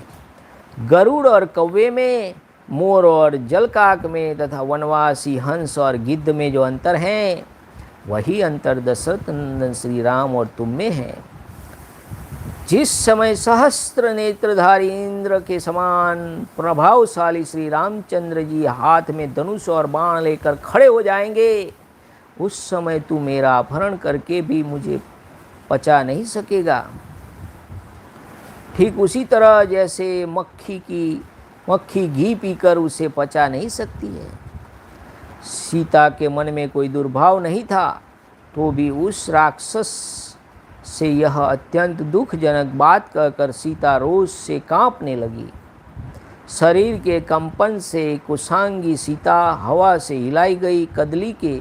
गरुड़ और कौवे में, मोर और जलकाक में तथा वनवासी हंस और गिद्ध में जो अंतर है वही अंतर दशरथ नंदन श्री राम और तुम में है। जिस समय सहस्त्र नेत्रधारी इंद्र के समान प्रभावशाली श्री रामचंद्र जी हाथ में धनुष और बाण लेकर खड़े हो जाएंगे उस समय तू मेरा अपहरण करके भी मुझे पचा नहीं सकेगा। ठीक उसी तरह जैसे मक्खी घी पीकर उसे पचा नहीं सकती है। सीता के मन में कोई दुर्भाव नहीं था तो भी उस राक्षस से यह अत्यंत दुखजनक बात कहकर सीता रोष से कांपने लगी। शरीर के कंपन से कुशांगी सीता हवा से हिलाई गई कदली के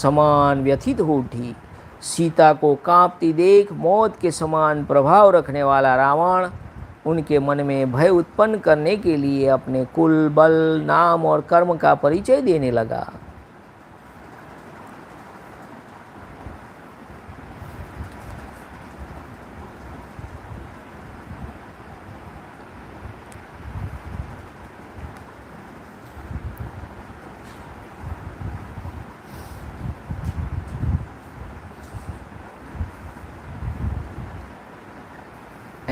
समान व्यथित हो उठी। सीता को कांपती देख मौत के समान प्रभाव रखने वाला रावण उनके मन में भय उत्पन्न करने के लिए अपने कुल, बल, नाम और कर्म का परिचय देने लगा।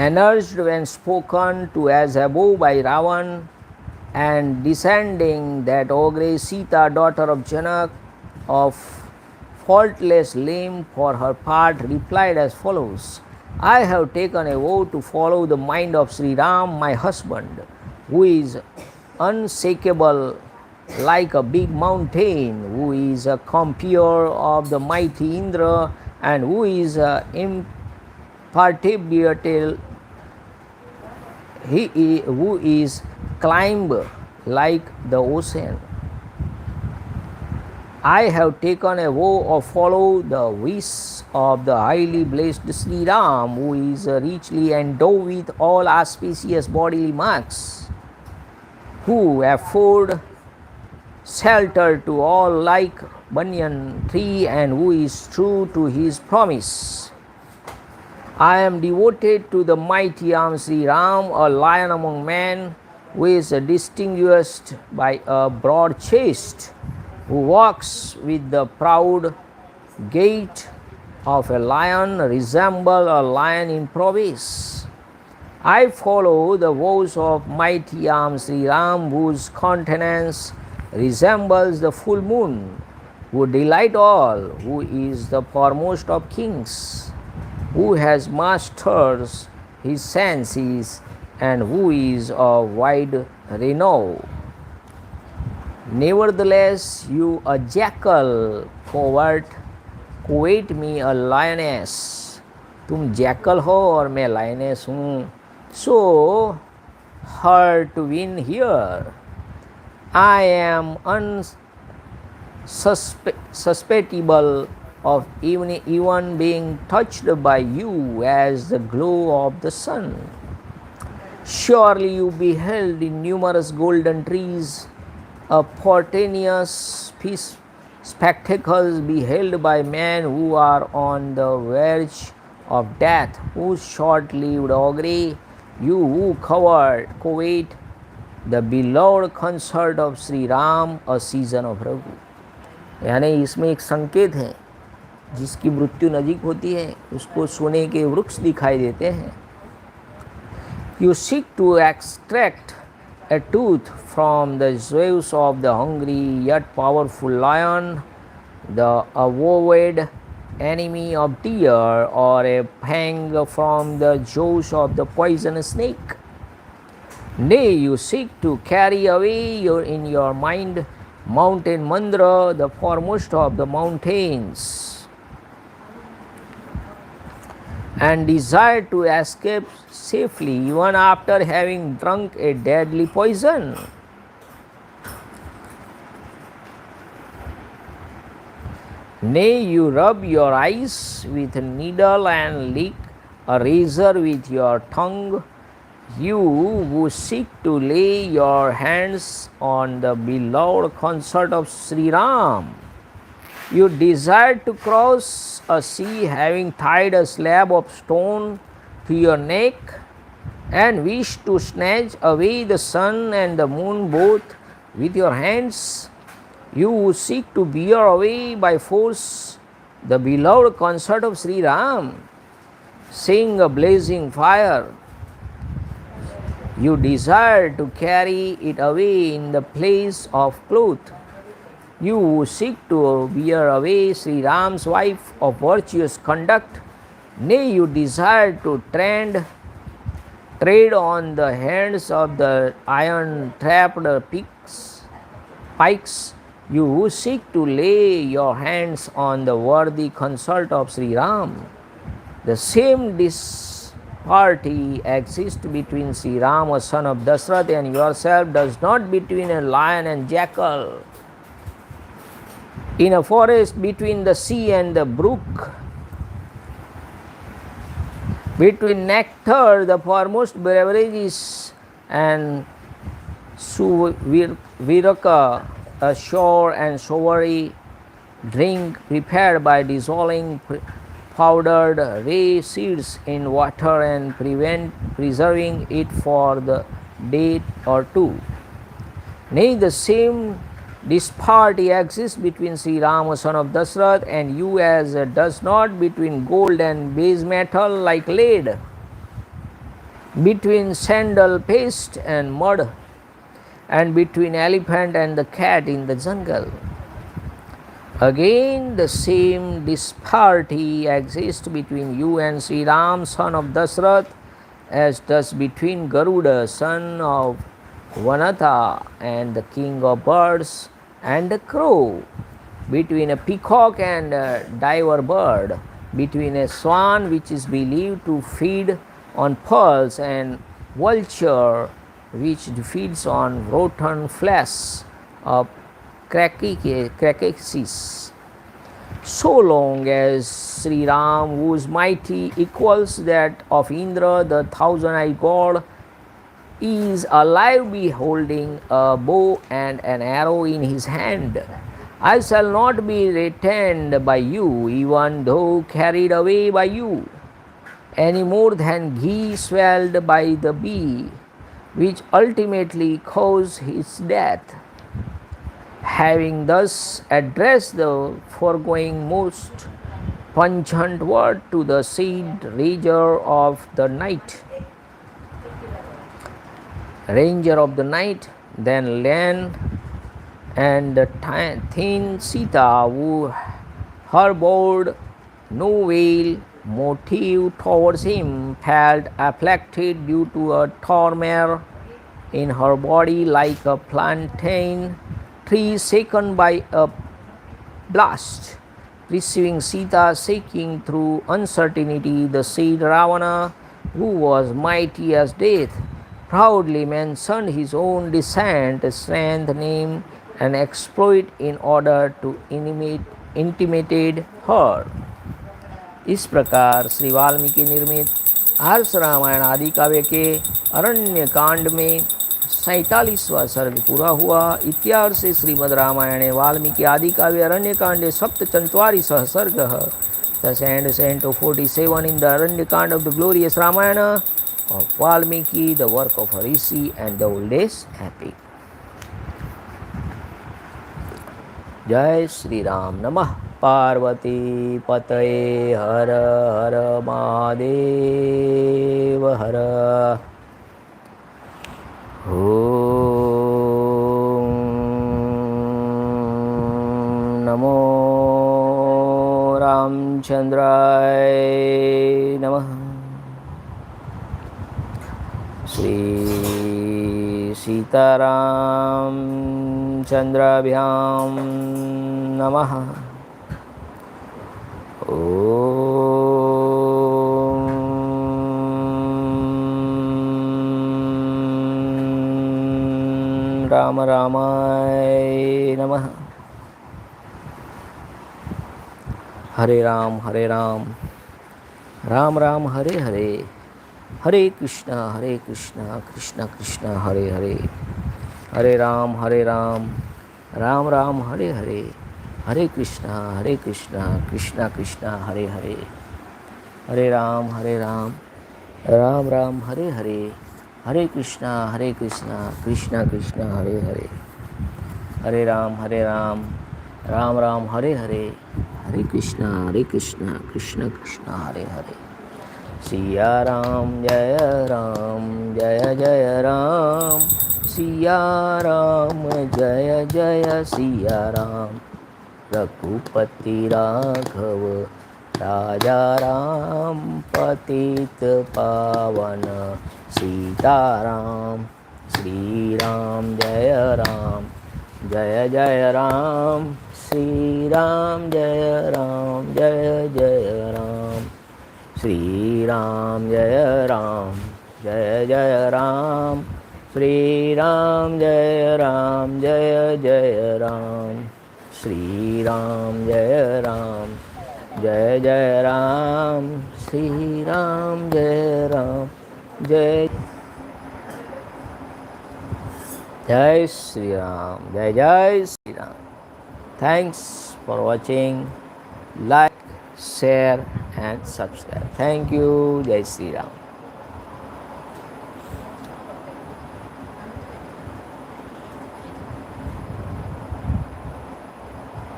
Enurged when spoken to as above by Ravan, and descending that ogress Sita, daughter of Janak, of faultless limb, for her part replied as follows: I have taken a vow to follow the mind of Sri Ram, my husband, who is unshakable like a big mountain, who is a compeer of the mighty Indra, and who is imperturbable, who is climb like the ocean. I have taken a vow of follow the wish of the highly blessed Sri Ram, who is richly endowed with all auspicious bodily marks, who afford shelter to all like banyan tree, and who is true to his promise. I am devoted to the mighty arm Sri Ram, a lion among men, who is distinguished by a broad chest, who walks with the proud gait of a lion, resemble a lion in prowess. I follow the vows of mighty arm Sri Ram, whose countenance resembles the full moon, who delight all, who is the foremost of kings, who has mastered his senses, and who is of wide renown. Nevertheless, you a jackal covet me a lioness. तुम jackal हो और मैं lioness हूँ. So hard to win here. I am unsusceptible of even being touched by you as the glow of the sun. Surely you beheld in numerous golden trees a portentous spectacles beheld by men who are on the verge of death, whose short-lived augury you who covet the beloved consort of Sri Ram, a season of Raghu. यानी इसमें एक संकेत है, जिसकी मृत्यु नजीक होती है उसको सोने के वृक्ष दिखाई देते हैं. You seek to extract a tooth from the jaws of the hungry yet powerful lion, the avowed enemy of deer, or a fang from the jaws of the poisonous snake. Nay, you seek to carry away in your mind mountain Mandra, the foremost of the mountains, and desire to escape safely even after having drunk a deadly poison. Nay, you rub your eyes with a needle and lick a razor with your tongue. You who seek to lay your hands on the beloved consort of Shri Ram. You desire to cross a sea having tied a slab of stone to your neck, and wish to snatch away the sun and the moon both with your hands. You who seek to bear away by force the beloved consort of Shri Ram, seeing a blazing fire. You desire to carry it away in the place of cloth. You who seek to bear away Sri Ram's wife of virtuous conduct. Nay, you desire to tread on the hands of the iron-trapped pikes. You who seek to lay your hands on the worthy consort of Sri Ram. The same disparity exists between Sri Rama, son of Dasrath, and yourself, does not between a lion and jackal, in a forest, between the sea and the brook, between nectar, the foremost beverages, and suviraka, a sure and savory drink prepared by dissolving powdered ray seeds in water and preserving it for the day or two. Nay, the same disparity exists between Sri Rama, son of Dasrath, and you, as does not between gold and base metal like lead, between sandal paste and mud, and between elephant and the cat in the jungle. Again, the same disparity exists between you and Sri Ram, son of Dasrath, as does between Garuda, son of Vanatha, and the king of birds, and a crow, between a peacock and a diver bird, between a swan which is believed to feed on pearls and vulture which feeds on rotten flesh of cracaces. So long as Sri Ram, whose mighty equals that of Indra, the thousand-eyed god, is alive, beholding a bow and an arrow in his hand, I shall not be retained by you, even though carried away by you, any more than ghee swallowed by the bee, which ultimately caused his death. Having thus addressed the foregoing most pungent word to the seed ranger of the night, then Lan and the thin Sita, who harbored no ill motive towards him, felt afflicted due to a tremor in her body like a plantain tree shaken by a blast. Receiving Sita shaking through uncertainty, the said Ravana, who was mighty as death, proudly mentioned his own descent, strength, name, and exploit in order to intimidate her. इस प्रकार श्री वाल्मीकि निर्मित आर्ष रामायण आदि काव्य के अरण्य कांड में 47वां सर्ग पूरा हुआ. इत्यार्षे श्रीमद् रामायणे वाल्मीकि आदि काव्य अरण्य कांडे 47 सर्गः. Thus ends Canto 47 in the Aranyakand of the glorious Ramayana of Valmiki, the work of a rishi and the old days epic. जय श्री राम। नमः पार्वती पतये हर हर महादेव हर। ओम नमो रामचंद्राय नमः। श्री सीताराम चंद्राभ्याम नमः। ओम राम रामाय नमः। हरे राम राम राम हरे हरे, हरे कृष्णा कृष्ण कृष्ण हरे हरे, हरे राम राम राम हरे हरे, हरे कृष्णा कृष्ण कृष्ण हरे हरे, हरे राम राम राम हरे हरे, हरे कृष्णा कृष्ण कृष्ण हरे हरे, हरे राम राम राम हरे हरे, हरे कृष्णा कृष्ण कृष्ण हरे हरे। सिया राम जय जय राम, सिया राम जय जय सिया राम, रघुपति राघव राजा राम, पतित पावन सीताराम। श्री राम जय जय राम, श्री राम जय जय राम, श्री राम जय जय राम, श्री राम जय जय राम, श्री राम जय जय राम, श्री राम जय जय श्री राम, जय Shri Ram. Thanks for watching. Like, share and subscribe. Thank you. Jai Shri Ram.